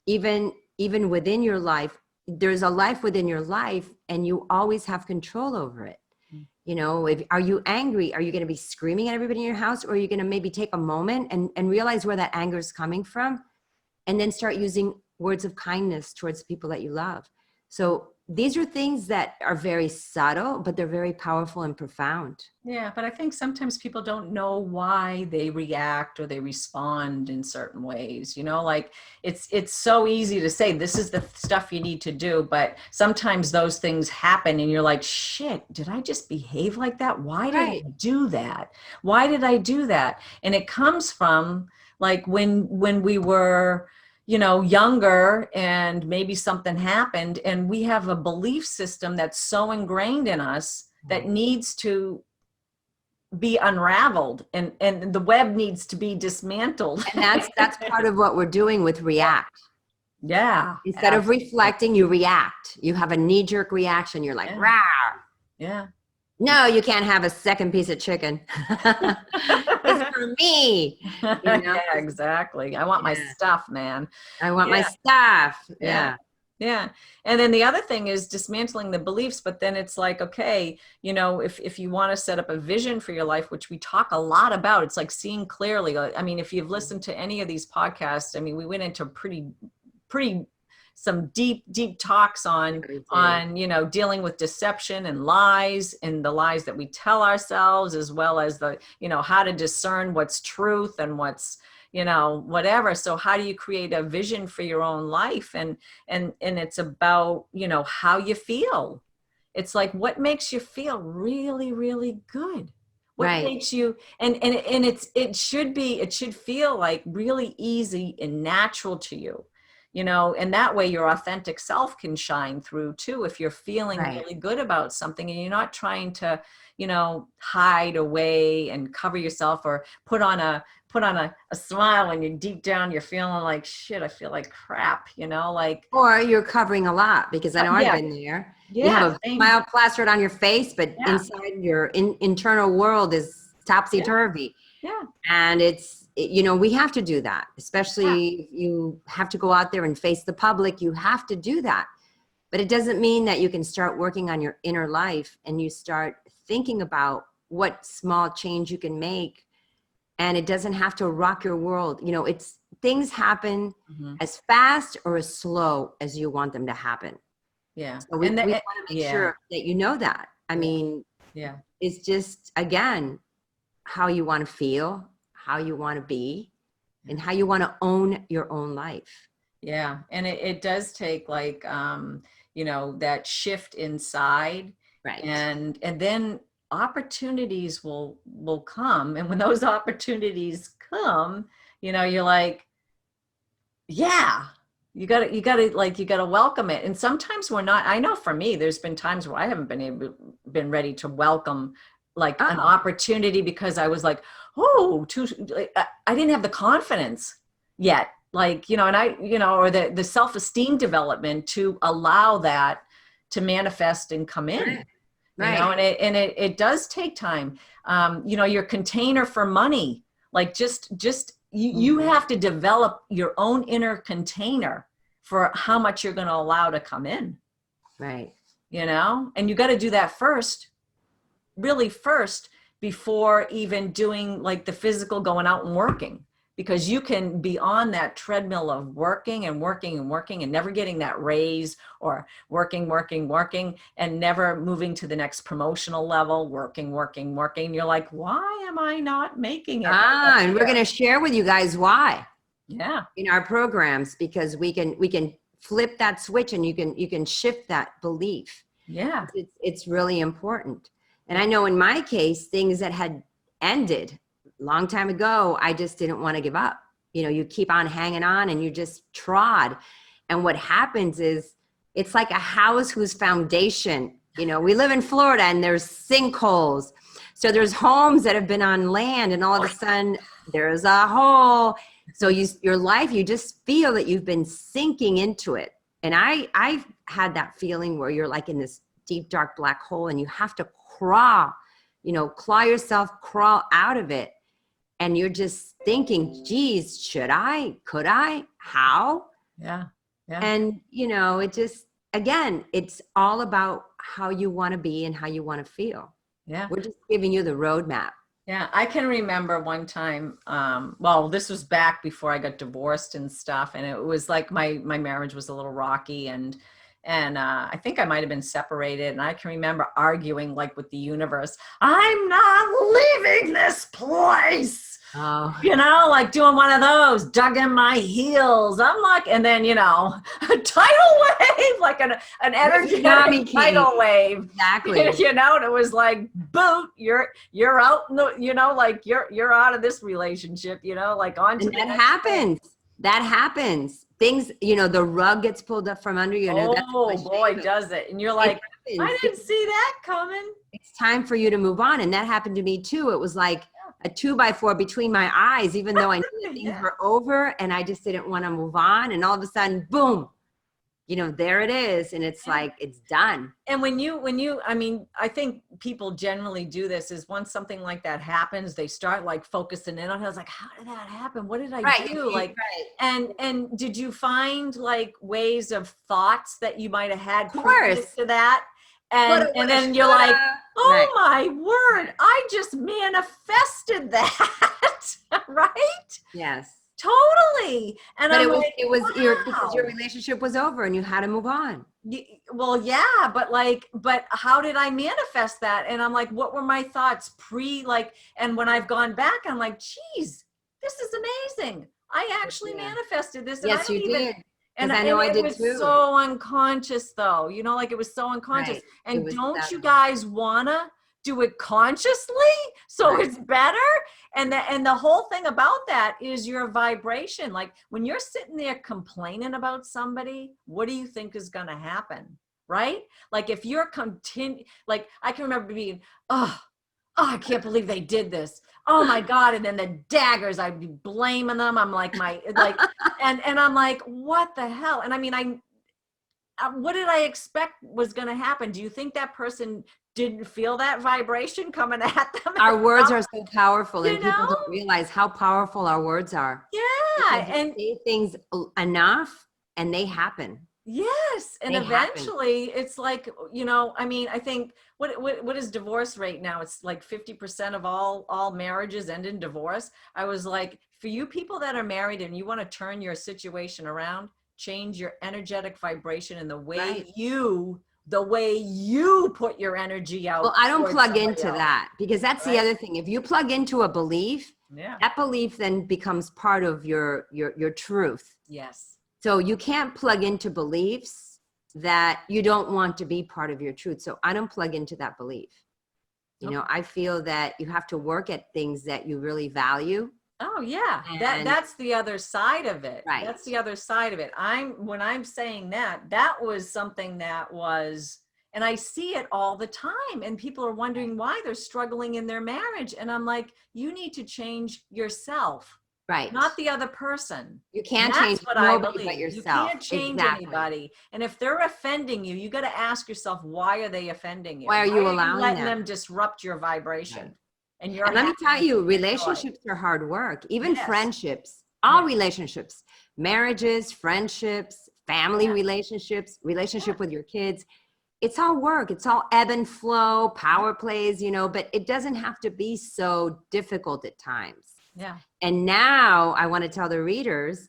even within your life, there's a life within your life, and you always have control over it. Are you angry? Are you going to be screaming at everybody in your house? Or are you going to maybe take a moment and realize where that anger is coming from, and then start using words of kindness towards people that you love? So these are things that are very subtle, but they're very powerful and profound. Yeah, but I think sometimes people don't know why they react or they respond in certain ways. Like it's so easy to say, this is the stuff you need to do, but sometimes those things happen and you're like, shit, did I just behave like that? Why did I do that? Why did I do that? And it comes from like when we were younger, and maybe something happened, and we have a belief system that's so ingrained in us that needs to be unraveled, and the web needs to be dismantled. And that's part of what we're doing with React. Yeah. Instead of reflecting, you react. You have a knee-jerk reaction. You're like, rah. Yeah. No, you can't have a second piece of chicken. It's for me. Yeah, exactly. I want my stuff, man. I want my stuff. Yeah. Yeah. And then the other thing is dismantling the beliefs, but then it's like, okay, if you want to set up a vision for your life, which we talk a lot about, it's like seeing clearly. I mean, if you've listened to any of these podcasts, I mean, we went into pretty some deep talks on dealing with deception and lies, and the lies that we tell ourselves, as well as the how to discern what's truth and what's whatever. So how do you create a vision for your own life? And it's about how you feel. It's like, what makes you feel really, really good? What makes you, and it should feel like really easy and natural to you. you know, and that way your authentic self can shine through too. If you're feeling really good about something and you're not trying to, you know, hide away and cover yourself or put on a smile when you're deep down, you're feeling like shit, I feel like crap, you know, like. Or you're covering a lot, because I know I've been there. Yeah, you have a smile plastered on your face, but inside your internal world is topsy-turvy. Yeah. And you know, we have to do that, especially if you have to go out there and face the public, you have to do that. But it doesn't mean that you can start working on your inner life and you start thinking about what small change you can make. And it doesn't have to rock your world. You know, things happen as fast or as slow as you want them to happen. Yeah. So we want to make sure that you know that. I mean, it's just, again, how you want to feel, how you want to be, and how you want to own your own life. Yeah. And it does take like, you know, that shift inside. Right. And then opportunities will come. And when those opportunities come, you know, you're like, yeah, you gotta welcome it. And sometimes we're not. I know for me, there's been times where I haven't been ready to welcome like an opportunity, because I was like, I didn't have the confidence yet, like, you know, and I, you know, or the self-esteem development to allow that to manifest and come in. Right. You know, and it does take time. You know, your container for money, like just you have to develop your own inner container for how much you're going to allow to come in. Right. You know, and you got to do that first, before even doing like the physical going out and working, because you can be on that treadmill of working and never getting that raise, or working and never moving to the next promotional level, working. You're like, why am I not making it? And we're going to share with you guys why. Yeah. In our programs, because we can flip that switch and you can shift that belief. Yeah. It's really important. And I know in my case, things that had ended a long time ago, I just didn't want to give up. You know, you keep on hanging on and you just trod. And what happens is it's like a house whose foundation, you know, we live in Florida and there's sinkholes. So there's homes that have been on land and all of a sudden there's a hole. So your life, you just feel that you've been sinking into it. And I've had that feeling where you're like in this deep, dark black hole and you have to claw yourself, crawl out of it. And you're just thinking, geez, could I, how? Yeah. And, you know, it just, again, it's all about how you want to be and how you want to feel. Yeah. We're just giving you the roadmap. Yeah. I can remember one time, well, this was back before I got divorced and stuff. And it was like my marriage was a little rocky, and I think I might've been separated, and I can remember arguing like with the universe, I'm not leaving this place. Oh. You know, like doing one of those, dug in my heels. I'm like, and then, you know, a tidal wave, like an energetic tidal wave. Exactly. You know, and it was like, boot, you're out, you know, like you're out of this relationship, you know, like on to that happens. That happens. Things, you know, the rug gets pulled up from under you. Oh boy, does it. And you're like, I didn't see that coming. It's time for you to move on. And that happened to me too. It was like a 2x4 between my eyes, even though I knew things were over and I just didn't want to move on. And all of a sudden, boom, you know, there it is. And it's like, it's done. And when you, I mean, I think people generally do this is once something like that happens, they start like focusing in on it. I was like, how did that happen? What did I do? Like, and did you find like ways of thoughts that you might've had previous to that? And then you're like, oh my word, I just manifested that, right? Yes. Totally. And but it was because your relationship was over and you had to move on. Well, yeah, but how did I manifest that? And I'm like, what were my thoughts and when I've gone back, I'm like, geez, this is amazing. I actually manifested this. Yes, you did. And I know I did too. It was so unconscious though, you know, like it was so unconscious. Right. And don't you guys wanna do it consciously So it's better. And the whole thing about that is your vibration. Like when you're sitting there complaining about somebody, what do you think is going to happen? Right? Like if you're like I can remember being, oh, I can't believe they did this. Oh my God. And then the daggers, I'd be blaming them. I'm like, and I'm like, what the hell? And I mean, what did I expect was going to happen? Do you think that person didn't feel that vibration coming at them? Our words are so powerful, and people don't realize how powerful our words are. Yeah. And say things enough and they happen. Yes. And eventually it's like, I mean, I think what is divorce rate now? It's like 50% of all marriages end in divorce. I was like, for you people that are married and you want to turn your situation around, change your energetic vibration and the way you put your energy out. Well, I don't plug into that, because that's the other thing. If you plug into a belief, that belief then becomes part of your truth. Yes. So you can't plug into beliefs that you don't want to be part of your truth. So I don't plug into that belief. You know, I feel that you have to work at things that you really value. Oh yeah, that's the other side of it. Right. That's the other side of it. When I'm saying that was something that was, and I see it all the time, and people are wondering why they're struggling in their marriage. And I'm like, you need to change yourself, right? Not the other person. You can't change nobody but yourself. You can't change anybody. And if they're offending you, you got to ask yourself, why are they offending you? Why are you allowing letting them disrupt your vibration? Right. And let me tell you, relationships are hard work. Even friendships, all relationships, marriages, friendships, family relationships, relationship with your kids. It's all work. It's all ebb and flow, power plays, but it doesn't have to be so difficult at times. Yeah. And now I want to tell the readers,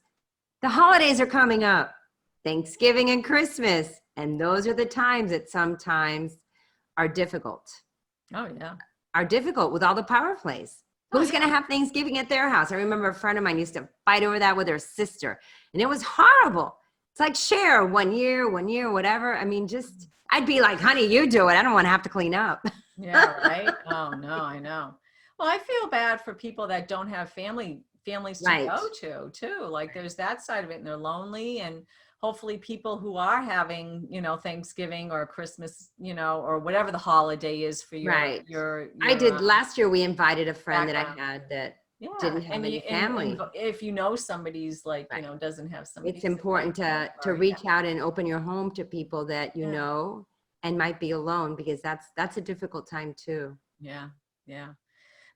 the holidays are coming up, Thanksgiving and Christmas. And those are the times that sometimes are difficult. Oh, yeah. Are difficult with all the power plays. Who's going to have Thanksgiving at their house? I remember a friend of mine used to fight over that with her sister, and it was horrible. It's like, share 1 year, whatever. I mean, I'd be like, honey, you do it. I don't want to have to clean up. Yeah, right. Oh no, I know. Well, I feel bad for people that don't have families to go to too. Like there's that side of it, and they're lonely, and hopefully people who are having, Thanksgiving or Christmas, or whatever the holiday is for your, I did last year. We invited a friend that I had that didn't have any family. And if somebody's like, doesn't have somebody. It's important to reach out and open your home to people that you know and might be alone, because that's a difficult time too. Yeah. Yeah.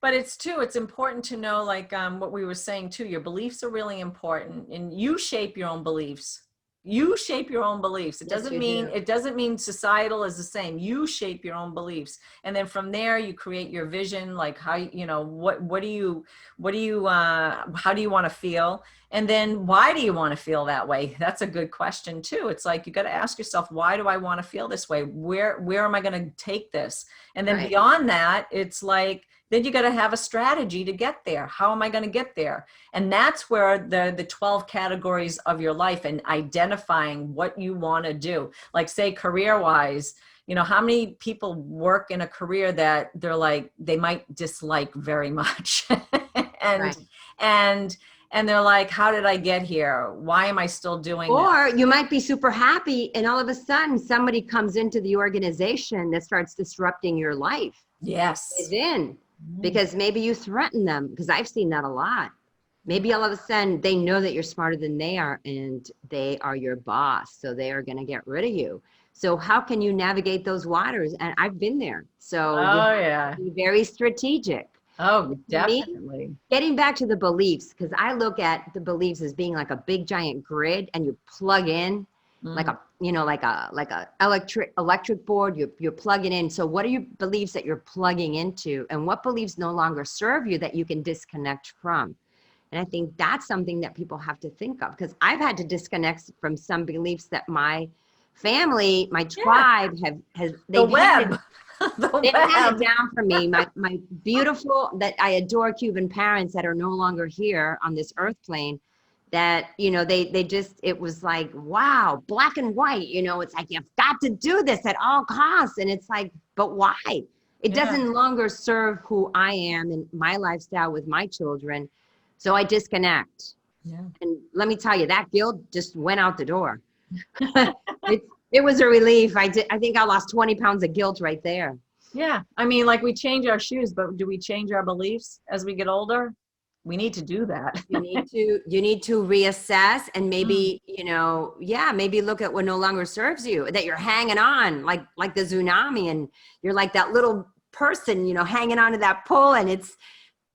But it's important to know, like what we were saying too, your beliefs are really important, and you shape your own beliefs. You shape your own beliefs. It doesn't mean societal is the same. You shape your own beliefs. And then from there you create your vision, like how, how do you want to feel? And then why do you want to feel that way? That's a good question too. It's like, you got to ask yourself, why do I want to feel this way? Where am I going to take this? And then beyond that, it's like, then you got to have a strategy to get there. How am I going to get there? And that's where the 12 categories of your life and identifying what you want to do. Like say career-wise, how many people work in a career that they might dislike very much. And they're like, how did I get here? Why am I still doing Or you might be super happy, and all of a sudden somebody comes into the organization that starts disrupting your life. Yes. Within. Because maybe you threaten them, because I've seen that a lot. Maybe all of a sudden they know that you're smarter than they are, and they are your boss, so they are going to get rid of you. So how can you navigate those waters? And I've been there. So be very strategic. Oh, definitely. Getting back to the beliefs, because I look at the beliefs as being like a big giant grid, and you plug in like a electric board, you're plugging in. So what are your beliefs that you're plugging into, and what beliefs no longer serve you that you can disconnect from? And I think that's something that people have to think of, because I've had to disconnect from some beliefs that my family, my tribe they've handed it down for me. My beautiful, that I adore Cuban parents that are no longer here on this earth plane, that, it was like, wow, black and white, it's like, you've got to do this at all costs. And it's like, but why? It doesn't longer serve who I am and my lifestyle with my children. So I disconnect. Yeah. And let me tell you, that guilt just went out the door. It was a relief. I think I lost 20 pounds of guilt right there. Yeah. I mean, like we change our shoes, but do we change our beliefs as we get older? We need to do that. You need to reassess and maybe, maybe look at what no longer serves you, that you're hanging on like the tsunami, and you're like that little person, hanging onto that pole, and it's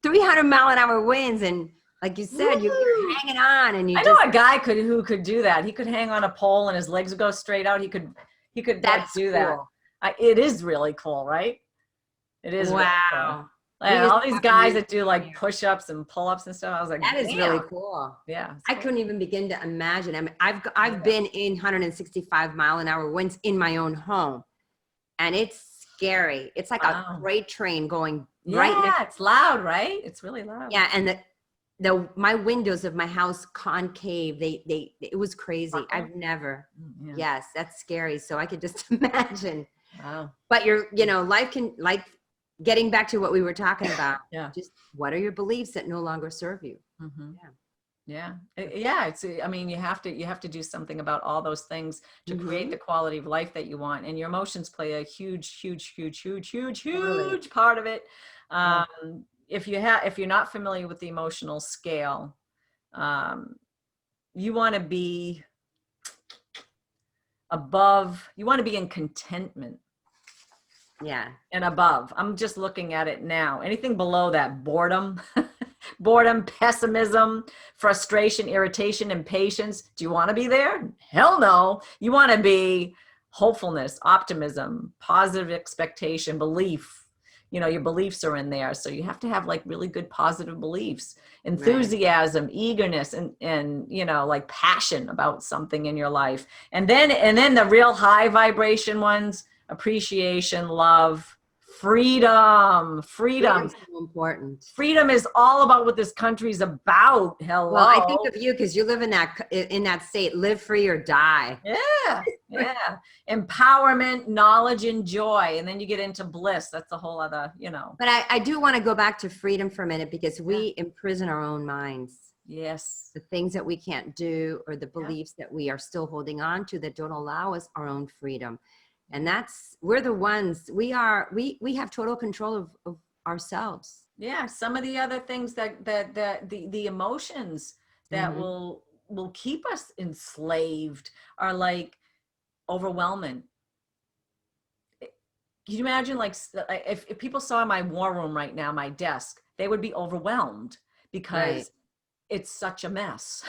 300-mile-an-hour winds. And like you said, you're hanging on, and I know a guy who could do that. He could hang on a pole and his legs would go straight out. He could That's do cool. that. It is really cool, right? It is. Wow. Really cool. Like, all these guys that do like push-ups and pull-ups and stuff. I was like, that is really cool. Yeah. I couldn't even begin to imagine. I mean, I've been in 165-mile-an-hour winds in my own home, and it's scary. It's like a freight train going right next. Yeah, it's loud, right? It's really loud. Yeah, and my windows of my house concave. It was crazy. I've never. Yeah. Yes, that's scary. So I could just imagine. Wow. But life can, like, getting back to what we were talking about. Yeah. Just what are your beliefs that no longer serve you? Mm-hmm. Yeah. It's, I mean, you have to do something about all those things to create the quality of life that you want. And your emotions play a huge part of it. If you're not familiar with the emotional scale, you want to be above, you want to be in contentment. Yeah. And above. I'm just looking at it now. Anything below that, boredom, pessimism, frustration, irritation, impatience. Do you want to be there? Hell no. You want to be hopefulness, optimism, positive expectation, belief. Your beliefs are in there. So you have to have like really good positive beliefs, enthusiasm, eagerness, and like passion about something in your life. And then the real high vibration ones, appreciation, love, freedom. Freedom's so important. Freedom is all about what this country's about. Hello. Well, I think of you because you live in that state. Live free or die. Yeah. Empowerment, knowledge, and joy, and then you get into bliss. That's a whole other, But I do want to go back to freedom for a minute, because we imprison our own minds. Yes. The things that we can't do, or the beliefs that we are still holding on to that don't allow us our own freedom. And we're the ones, we have total control of ourselves. Yeah. Some of the other things that the emotions that will keep us enslaved are like overwhelming. Can you imagine, like, if people saw my war room right now, my desk, they would be overwhelmed because it's such a mess.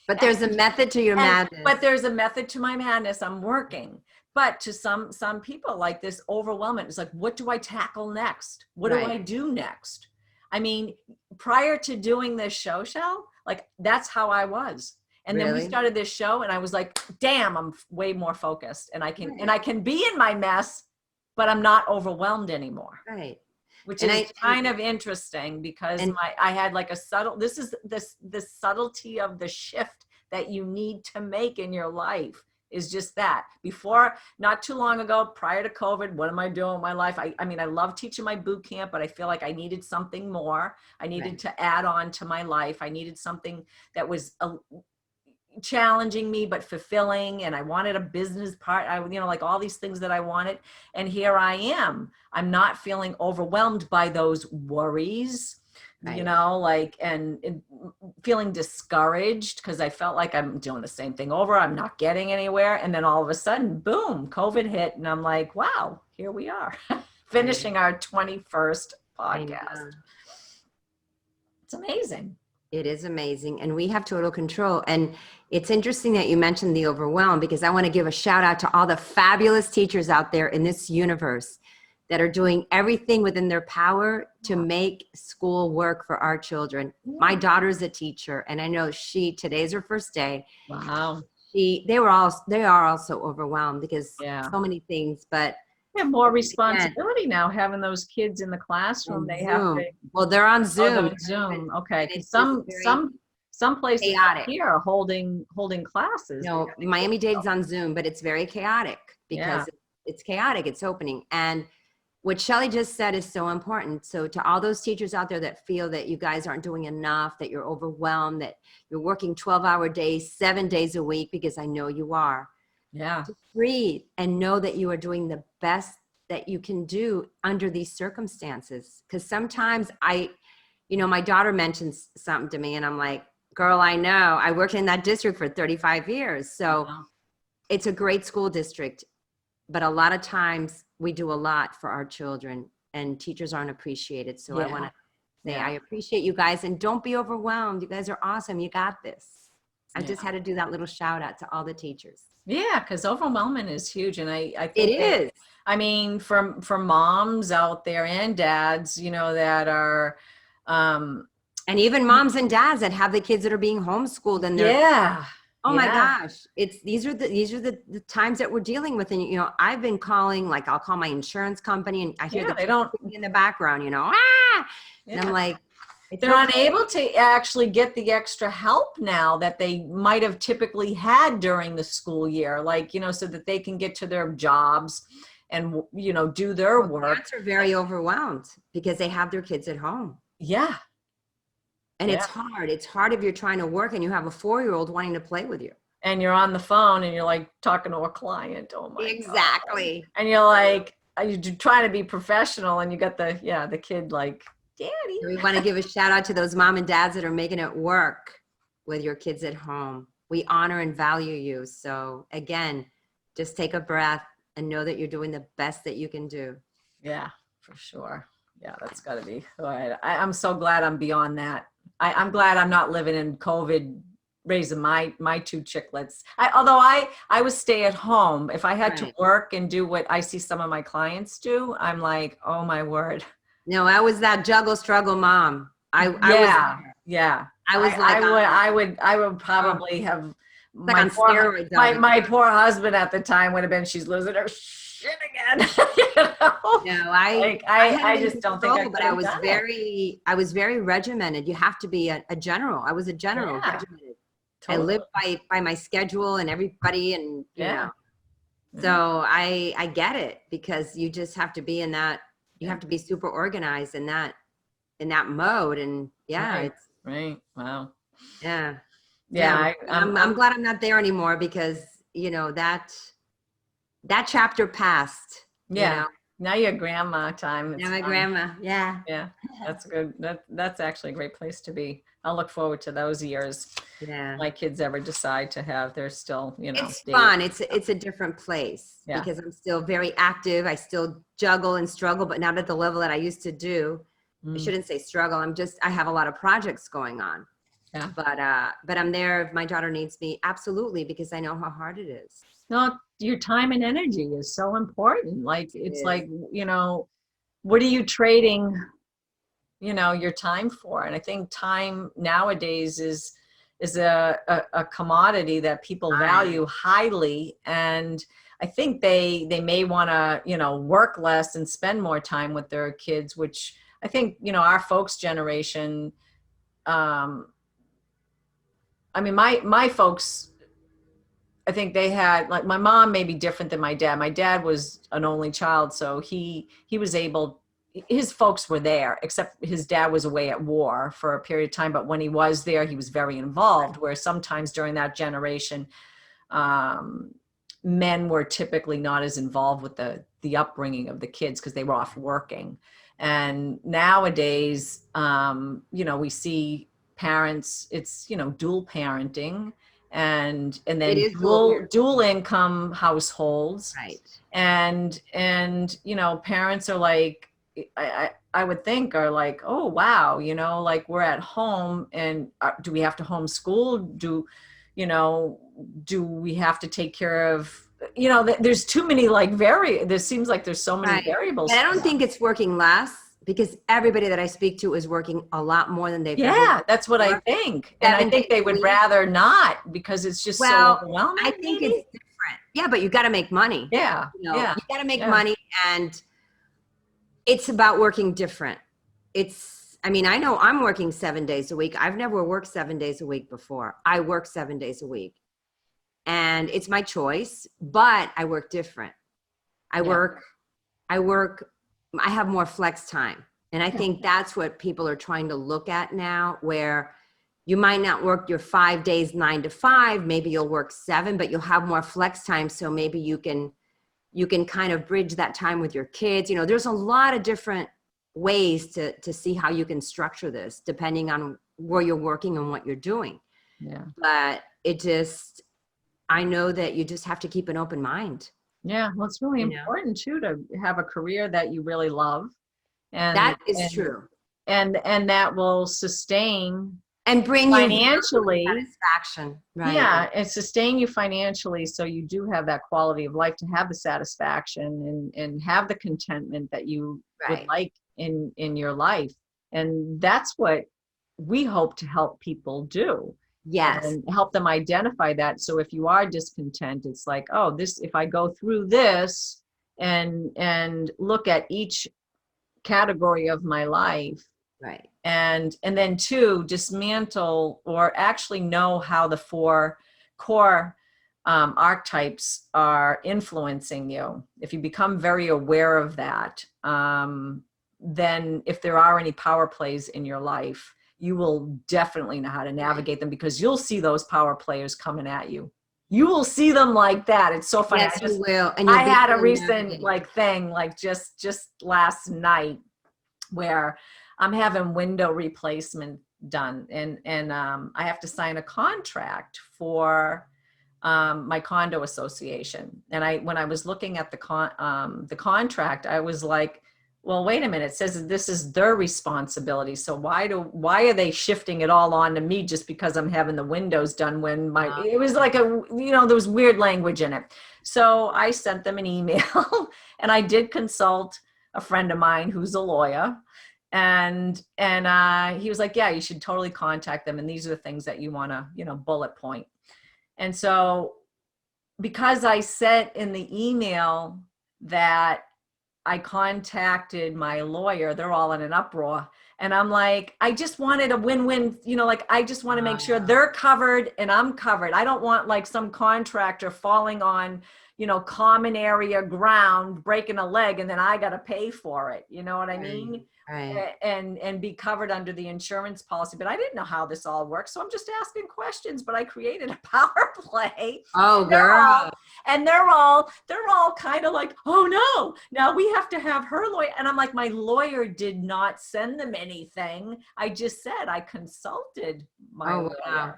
But there's a method to your madness. But there's a method to my madness. I'm working. But to some people, like, this overwhelming, it's like, what do I tackle next? What do I do next? I mean, prior to doing this show, like, that's how I was. And then we started this show, and I was like, damn, I'm way more focused, and I can be in my mess, but I'm not overwhelmed anymore. Right. Which is kind of interesting, because I had like a subtle, this is the subtlety of the shift that you need to make in your life. Is just that. Before, not too long ago, prior to COVID, what am I doing with my life? I mean, I love teaching my boot camp, but I feel like I needed something more. I needed to add on to my life. I needed something that was challenging me, but fulfilling. And I wanted a business part. Like all these things that I wanted. And here I am. I'm not feeling overwhelmed by those worries. And feeling discouraged because I felt like I'm doing the same thing over. I'm not getting anywhere. And then all of a sudden, boom, COVID hit. And I'm like, wow, here we are finishing our 21st podcast. It's amazing. It is amazing. And we have total control. And it's interesting that you mentioned the overwhelm, because I want to give a shout out to all the fabulous teachers out there in this universe that are doing everything within their power to make school work for our children. My daughter's a teacher, and I know today's her first day. Wow. They are also overwhelmed because so many things, but they have more responsibility now, having those kids in the classroom. They have to. Well, they're on Zoom. Oh, Zoom. Okay. Some places here are holding classes. No, Miami-Dade's on Zoom, but it's very chaotic because it's chaotic. It's opening. And what Shelley just said is so important. So to all those teachers out there that feel that you guys aren't doing enough, that you're overwhelmed, that you're working 12-hour days, 7 days a week, because I know you are. Yeah. Just breathe and know that you are doing the best that you can do under these circumstances. Because sometimes my daughter mentions something to me and I'm like, girl, I know. I worked in that district for 35 years. So it's a great school district. But a lot of times we do a lot for our children and teachers aren't appreciated. So I want to say, I appreciate you guys and don't be overwhelmed. You guys are awesome. You got this. I just had to do that little shout out to all the teachers. Yeah, because overwhelming is huge. And I think it is. I mean, for moms out there and dads, that are and even moms and dads that have the kids that are being homeschooled and they're my gosh, these are the times that we're dealing with. And I've been calling, like I'll call my insurance company and I hear they don't in the background, and I'm like, they're unable to actually get the extra help now that they might have typically had during the school year, like so that they can get to their jobs and do their work. Parents are very overwhelmed because they have their kids at home. Yeah. And it's hard. It's hard if you're trying to work and you have a 4-year-old wanting to play with you. And you're on the phone and you're like talking to a client. Oh my Exactly. God. And you're like, you're trying to be professional and you got the kid like, Daddy. We want to give a shout out to those mom and dads that are making it work with your kids at home. We honor and value you. So again, just take a breath and know that you're doing the best that you can do. Yeah, for sure. Yeah, that's got to be all right. I'm so glad I'm beyond that. I'm glad I'm not living in COVID, raising my 2 chicklets. Although I was stay at home. If I had to work and do what I see some of my clients do, I'm like, oh my word. No, I was that juggle struggle mom. I was like, I would probably have my poor husband at the time would have been, she's losing her shit again. No, I just don't think but I was very regimented. You have to be a general. I was a general. Regimented. Totally. I lived by my schedule and everybody, and so I get it, because you just have to be in that. You have to be super organized in that mode, and it's right. Wow. Yeah. I'm glad I'm not there anymore, because that chapter passed. Yeah. Now you're grandma time. Now my grandma. Yeah. Yeah. That's good. That's actually a great place to be. I'll look forward to those years. Yeah. My kids ever decide to have, they're still, it's fun. It's a different place because I'm still very active. I still juggle and struggle, but not at the level that I used to do. I shouldn't say struggle. I have a lot of projects going on. Yeah. But I'm there if my daughter needs me. Absolutely. Because I know how hard it is. No, your time and energy is so important. Like, it's like, what are you trading, your time for? And I think time nowadays is a commodity that people value highly. And I think they may want to, work less and spend more time with their kids, which I think, our folks' generation, my folks, I think they had, like, my mom may be different than my dad. My dad was an only child, so he was able, his folks were there, except his dad was away at war for a period of time. But when he was there, he was very involved, where sometimes during that generation, men were typically not as involved with the upbringing of the kids because they were off working. And nowadays, we see parents, it's, dual parenting and then dual income households. Right. And parents are like, I would think are like, oh, wow, like we're at home and do we have to homeschool? Do we have to take care of, there's too many there seems like there's so many variables. But I don't think it's working less, because everybody that I speak to is working a lot more than they've that's what I think. And I think they would rather not, because it's just so overwhelming. I think it's different. Yeah, but you got to make money. Yeah. You got to make money, and it's about working different. I know I'm working 7 days a week. I've never worked 7 days a week before. I work 7 days a week, and it's my choice, but I work different. I work I have more flex time. And I think that's what people are trying to look at now, where you might not work your 5 days, 9 to 5, maybe you'll work 7, but you'll have more flex time. So maybe you can kind of bridge that time with your kids. You know, there's a lot of different ways to see how you can structure this depending on where you're working and what you're doing. Yeah. But I know that you just have to keep an open mind. Yeah. Well, it's really important too, to have a career that you really love. And that is true. And that will sustain and bring financially you satisfaction. Right. Yeah. And sustain you financially. So you do have that quality of life, to have the satisfaction and have the contentment that you would like in your life. And that's what we hope to help people do. Yes. And help them identify that. So if you are discontent, it's like, oh, if I go through this and look at each category of my life, right, and then 2, dismantle or actually know how the 4 core archetypes are influencing you. If you become very aware of that, then if there are any power plays in your life, you will definitely know how to navigate them, because you'll see those power players coming at you. You will see them like that. It's so funny. Yes, you will. And I had a recent thing just last night where I'm having window replacement done, and I have to sign a contract for my condo association. And when I was looking at the contract, I was like, well, wait a minute, it says that this is their responsibility. So why are they shifting it all on to me just because I'm having the windows done, when it was like there was weird language in it. So I sent them an email and I did consult a friend of mine who's a lawyer. And he was like, yeah, you should totally contact them. And these are the things that you want to, bullet point. And so because I said in the email that I contacted my lawyer, they're all in an uproar. And I'm like, I just wanted a win-win, I just want to make sure they're covered and I'm covered. I don't want like some contractor falling on, common area ground, breaking a leg, and then I got to pay for it. You know what I mean? Right. And be covered under the insurance policy. But I didn't know how this all works. So I'm just asking questions, but I created a power play. Oh, girl. They're all kind of like, oh no, now we have to have her lawyer. And I'm like, my lawyer did not send them anything. I just said I consulted my lawyer. Wow.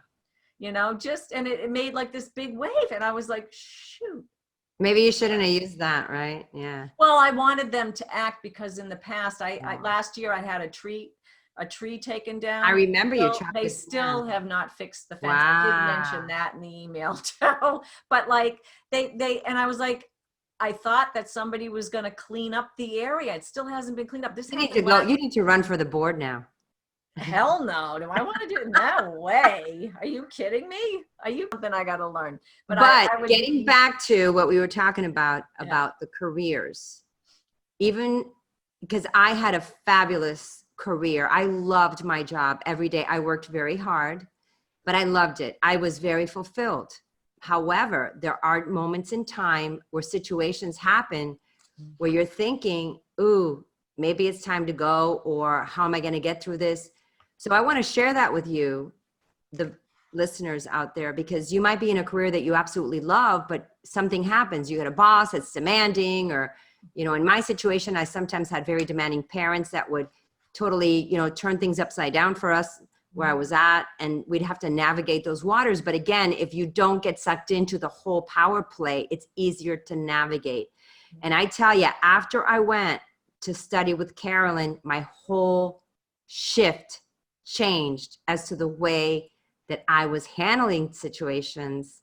And it made like this big wave. And I was like, shoot. Maybe you shouldn't have used that, right? Yeah. Well, I wanted them to act, because in the past, last year I had a tree taken down. I remember you. They still have not fixed the fence. Wow. I did mention that in the email too. But like and I was like, I thought that somebody was going to clean up the area. It still hasn't been cleaned up. You need to go. You need to run for the board now. Hell no. Do I want to do it? No way. Are you kidding me? Are you something I got to learn? But getting back to what we were talking about the careers, even because I had a fabulous career. I loved my job every day. I worked very hard, but I loved it. I was very fulfilled. However, there are moments in time where situations happen where you're thinking, ooh, maybe it's time to go, or how am I going to get through this? So I want to share that with you, the listeners out there, because you might be in a career that you absolutely love, but something happens. You get a boss that's demanding, or, in my situation, I sometimes had very demanding parents that would totally, turn things upside down for us where I was at, and we'd have to navigate those waters. But again, if you don't get sucked into the whole power play, it's easier to navigate. And I tell you, after I went to study with Carolyn, my whole shift changed as to the way that I was handling situations.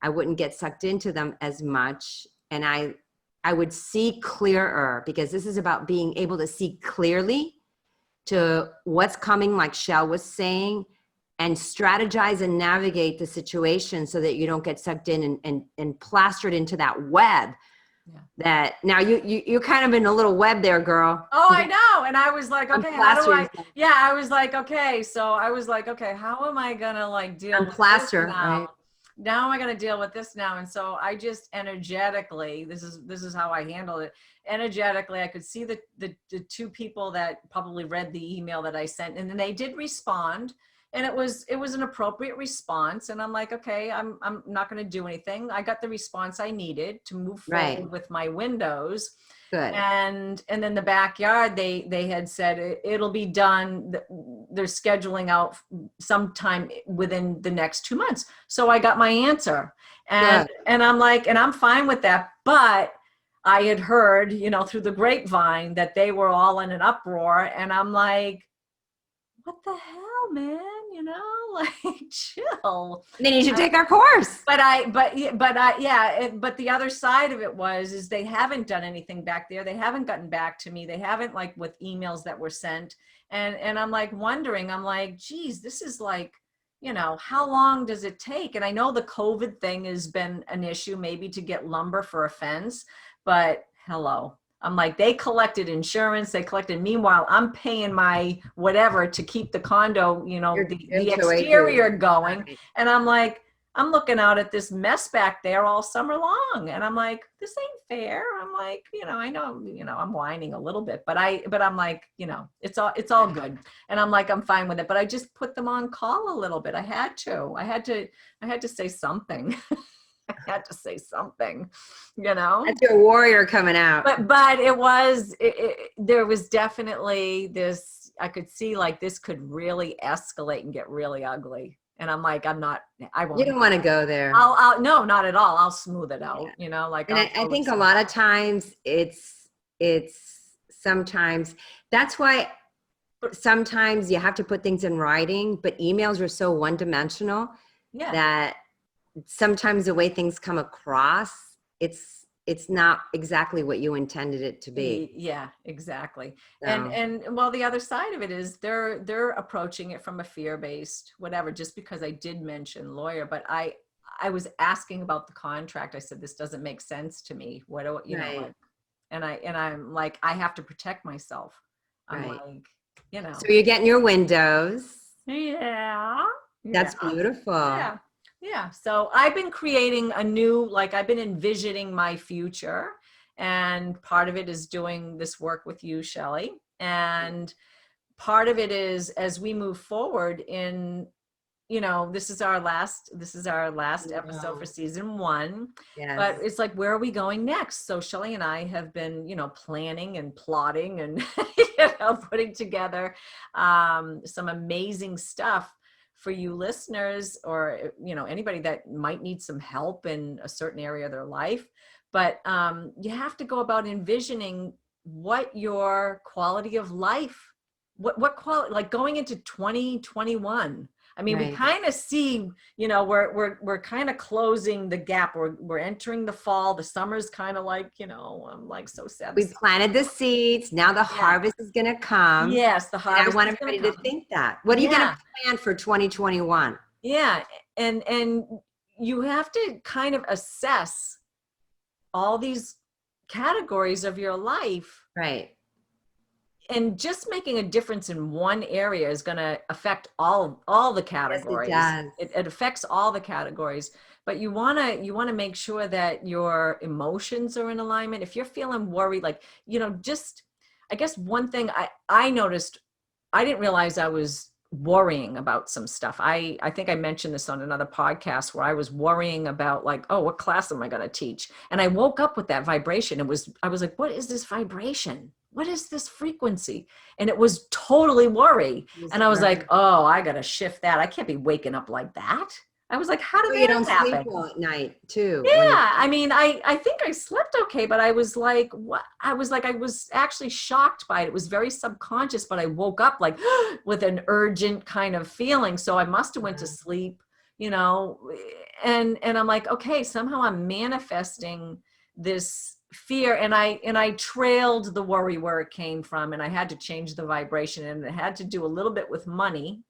I wouldn't get sucked into them as much. And I would see clearer, because this is about being able to see clearly to what's coming, like Shell was saying, and strategize and navigate the situation so that you don't get sucked in and plastered into that web. Yeah. That now you're kind of in a little web there, girl. Oh, I know. And I was like, okay, how do I? Yeah, I was like, okay. So I was like, okay, how am I gonna like deal with this now? Right? now I got to deal with this now. And so I just energetically, this is how I handled it. Energetically, I could see the two people that probably read the email that I sent, and then they did respond. And it was an appropriate response. And I'm like, okay, I'm not going to do anything. I got the response I needed to move forward with my windows. Good. And then the backyard, they had said it'll be done. They're scheduling out sometime within the next 2 months. So I got my answer, and I'm like, and I'm fine with that. But I had heard, through the grapevine that they were all in an uproar, and I'm like, what the hell, man? Like, chill. They need to take our course. But the other side of it is they haven't done anything back there. They haven't gotten back to me. They haven't, like, with emails that were sent. And I'm like wondering, I'm like, geez, this is like, how long does it take? And I know the COVID thing has been an issue, maybe to get lumber for a fence, but hello. I'm like, they collected insurance, they collected. Meanwhile, I'm paying my whatever to keep the condo, the exterior going. And I'm like, I'm looking out at this mess back there all summer long. And I'm like, this ain't fair. I'm like, I know, I'm whining a little bit, but I'm like, it's all good. And I'm like, I'm fine with it. But I just put them on call a little bit. I had to say something. I had to say something, That's your warrior coming out. But there was definitely this, I could see like this could really escalate and get really ugly. And I'm like, I won't. You don't want to go there. No, not at all. I'll smooth it out, like. And I think a lot of times it's sometimes, that's why sometimes you have to put things in writing, but emails are so one-dimensional that sometimes the way things come across, it's not exactly what you intended it to be. Yeah, exactly. So. And well, the other side of it is they're approaching it from a fear-based whatever, just because I did mention lawyer, but I was asking about the contract. I said, this doesn't make sense to me. What do you know? And I'm like, I have to protect myself. I'm like, So you're getting your windows. Yeah. That's beautiful. Yeah. Yeah. So I've been creating I've been envisioning my future, and part of it is doing this work with you, Shelley. And part of it is, as we move forward in, this is our last episode for season 1, but it's like, where are we going next? So Shelley and I have been, planning and plotting and, putting together some amazing stuff for you listeners, or anybody that might need some help in a certain area of their life. But you have to go about envisioning what your quality of life, what quality, like going into 2021. I mean, we kind of see, we're kind of closing the gap. We're entering the fall. The summer's kind of like, I'm like so sad. We planted the seeds. Now the harvest is going to come. Yes, the harvest. And I want everybody to think that. What are you going to plan for 2021? Yeah, and you have to kind of assess all these categories of your life. Right. And just making a difference in one area is going to affect all the categories. Yes, it does. It affects all the categories, but you want to make sure that your emotions are in alignment. If you're feeling worried, like, just, I guess one thing I noticed, I didn't realize I was worrying about some stuff. I think I mentioned this on another podcast where I was worrying about like, oh, what class am I going to teach? And I woke up with that vibration. I was like, what is this vibration? What is this frequency? And it was totally worry. And I was like, oh, I got to shift that. I can't be waking up like that. I was like, how did that happen? You don't sleep well at night too. Yeah. I mean, I think I slept okay, but I was like, what? I was actually shocked by it. It was very subconscious, but I woke up like with an urgent kind of feeling. So I must've went to sleep, and I'm like, okay, somehow I'm manifesting this fear, and I trailed the worry where it came from, and I had to change the vibration, and it had to do a little bit with money,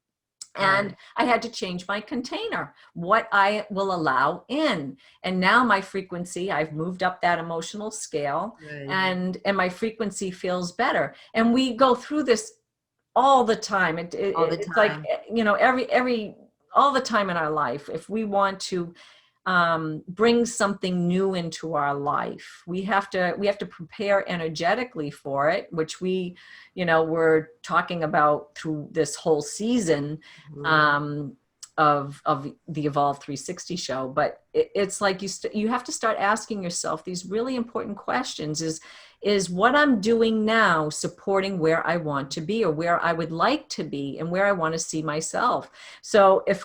and I had to change my container, what I will allow in. And now my frequency, I've moved up that emotional scale, and my frequency feels better. And we go through this all the time. It's like, every all the time in our life, if we want to bring something new into our life, we have to prepare energetically for it, which we're talking about through this whole season of the Evolve 360 show. But it's like you have to start asking yourself these really important questions. Is what I'm doing now supporting where I want to be, or where I would like to be, and where I want to see myself? So if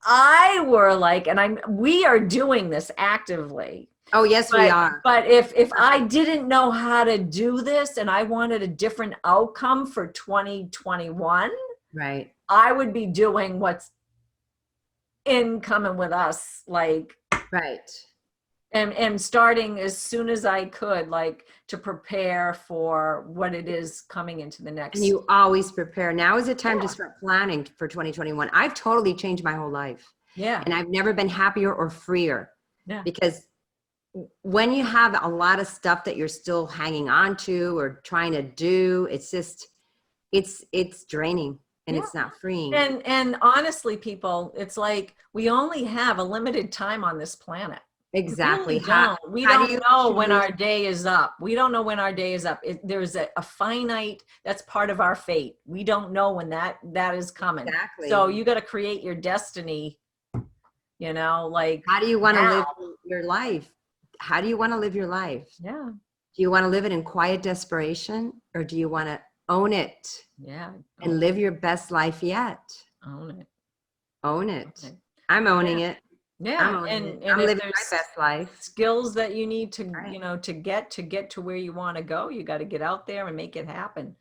I were like, we are doing this actively. Oh, yes, we are. But if I didn't know how to do this and I wanted a different outcome for 2021, right, I would be doing what's incoming with us, like, right. And starting as soon as I could, like, to prepare for what it is coming into the next. And you always prepare. Now is the time to start planning for 2021. I've totally changed my whole life. Yeah. And I've never been happier or freer. Yeah. Because when you have a lot of stuff that you're still hanging on to or trying to do, it's just, it's draining and it's not freeing. And honestly, people, it's like, we only have a limited time on this planet. Exactly. We don't know when our day is up. We don't know when our day is up. There's a finite, that's part of our fate. We don't know when that is coming. Exactly. So you got to create your destiny, like, how do you want to live your life? How do you want to live your life? Yeah. Do you want to live it in quiet desperation, or do you want to own it? Yeah. And live your best life yet? Own it. Own it. Okay. I'm owning it. Yeah. And I'm living my best life. Skills that you need to, to get to where you want to go, you got to get out there and make it happen,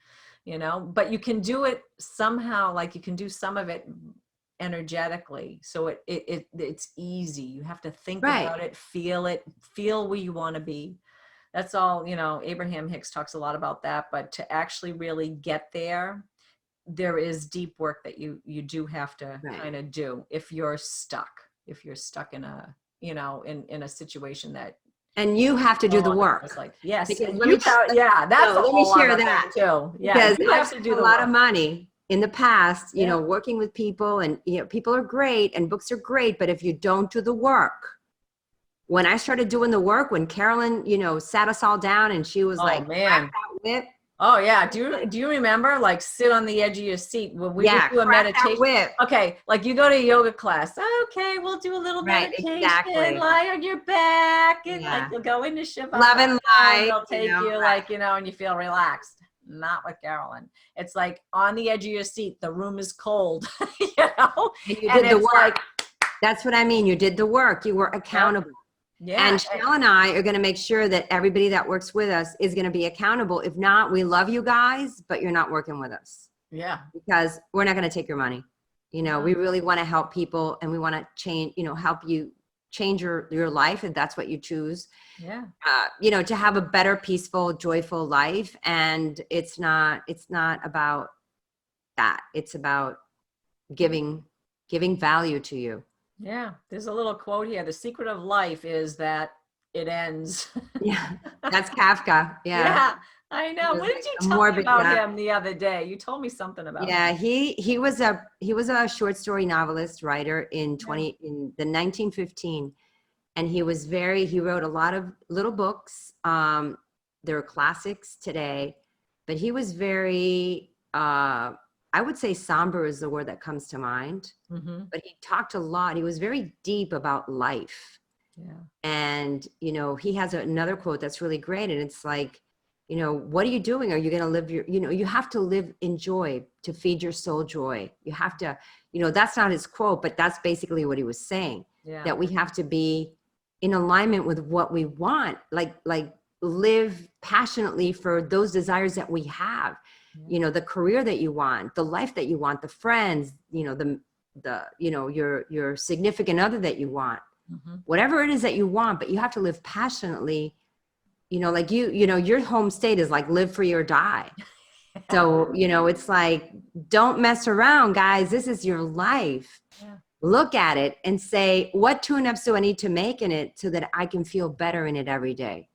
but you can do it somehow, like you can do some of it energetically. So it's easy. You have to think about it, feel where you want to be. That's all, Abraham Hicks talks a lot about that, but to actually really get there is deep work that you do have to kind of do if you're stuck in a, in a situation that. And you have to do the work. It's like, yes. Because let me share that too. Yeah. Because you have to do a lot of money in the past, working with people, and, people are great and books are great, but if you don't do the work, when I started doing the work, when Carolyn, sat us all down and she was like, man. Crack that whip. Oh yeah. Do you remember, like, sit on the edge of your seat when we would do a meditation? Okay. Like, you go to a yoga class. Okay. We'll do a little meditation. Exactly. Lie on your back and like you'll go into Shiva. Love and light. They'll take you like, and you feel relaxed. Not with Carolyn. It's like on the edge of your seat. The room is cold, And you did the work. That's what I mean. You did the work. You were accountable. Yeah. And Shell and I are going to make sure that everybody that works with us is going to be accountable. If not, we love you guys, but you're not working with us. Yeah. Because we're not going to take your money. We really want to help people, and we want to change, help you change your life if that's what you choose. Yeah. To have a better, peaceful, joyful life. And it's not about that. It's about giving value to you. Yeah, there's a little quote here. The secret of life is that it ends. Yeah, that's Kafka. Yeah, I know. What did you tell me about him the other day? You told me something about him. He was a short story novelist, writer in the 1915, and he wrote a lot of little books. They're classics today, but he was very I would say somber is the word that comes to mind. Mm-hmm. But he talked a lot. He was very deep about life. Yeah. And, he has another quote that's really great. And it's like, what are you doing? Are you going to live you have to live in joy to feed your soul joy. You have to, that's not his quote, but that's basically what he was saying. Yeah. That we have to be in alignment with what we want, like live passionately for those desires that we have. The career that you want, the life that you want, the friends, your significant other that you want, whatever it is that you want, but you have to live passionately, like your home state is like live free or die. So, it's like, don't mess around, guys. This is your life. Yeah. Look at it and say, what tune-ups do I need to make in it so that I can feel better in it every day?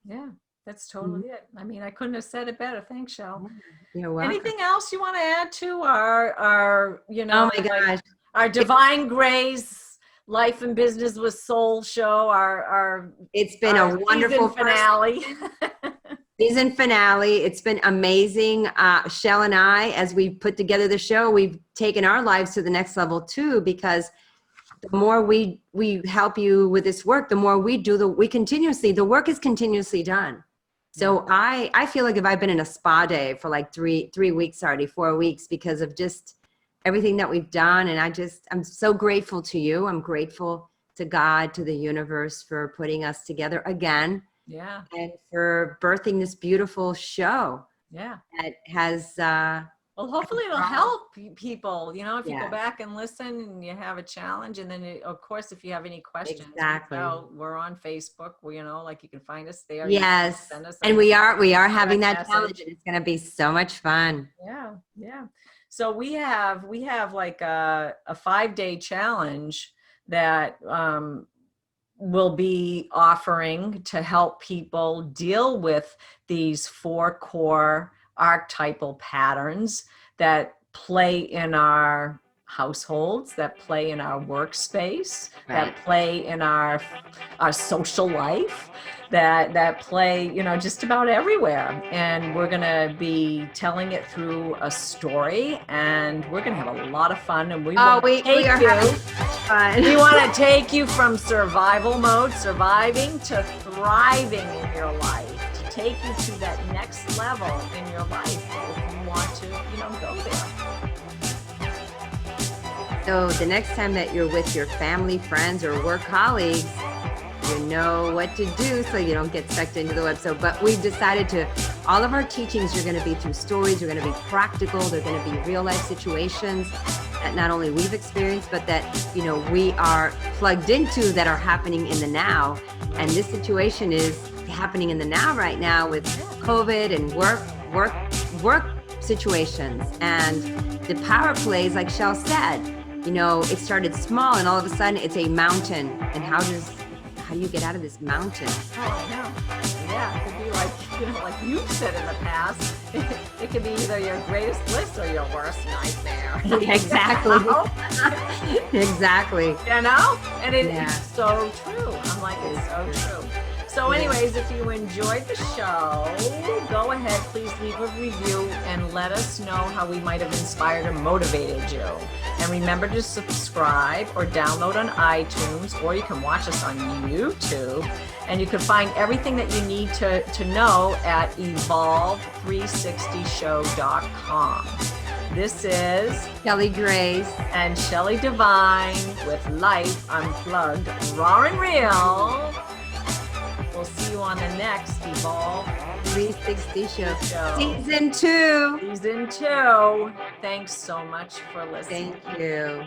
Yeah. That's totally it. I mean, I couldn't have said it better. Thanks, Shell. You're welcome. Anything else you want to add to our oh my gosh, our Divine Grace Life and Business with Soul show, our it's been a wonderful finale. Season finale. It's been amazing. Shell and I, as we put together the show, we've taken our lives to the next level too, because the more we help you with this work, the more we do the work is continuously done. So I feel like if I've been in a spa day for like 3 weeks already, 4 weeks, because of just everything that we've done. And I'm so grateful to you. I'm grateful to God, to the universe for putting us together again. Yeah. And for birthing this beautiful show. Yeah. That has, well, hopefully it'll help people, if you go back and listen and you have a challenge. And then of course, if you have any questions, exactly. We're on Facebook, like you can find us there. Yes. And we are having that challenge, and it's going to be so much fun. Yeah. Yeah. So we have like a 5-day challenge that, we'll be offering to help people deal with these 4 core archetypal patterns that play in our households, that play in our workspace, that play in our social life, that play, just about everywhere. And we're going to be telling it through a story, and we're going to have a lot of fun. And we want to take you from survival mode, surviving, to thriving in your life, to take you to that next level in your life if you want to, go there. So the next time that you're with your family, friends, or work colleagues, you know what to do so you don't get sucked into the web. But we've decided all of our teachings are going to be through stories. They're going to be practical. They're going to be real life situations that not only we've experienced, but that, we are plugged into, that are happening in the now. And this situation is happening in the now right now with COVID and work situations. And the power plays, like Shell said, it started small and all of a sudden it's a mountain. And how do you get out of this mountain? Oh, I know. Yeah, it could be like you've said in the past, it could be either your greatest bliss or your worst nightmare. Exactly. Exactly. And it's so true. I'm like, it's so true. So anyways, if you enjoyed the show, go ahead, please leave a review and let us know how we might have inspired or motivated you. And remember to subscribe or download on iTunes, or you can watch us on YouTube. And you can find everything that you need to know at evolve360show.com. This is Cheli Grace and Shelley Devine with Life Unplugged, Raw and Real. We'll see you on the next Evolve 360 show. Season 2. Season 2. Thanks so much for listening. Thank you.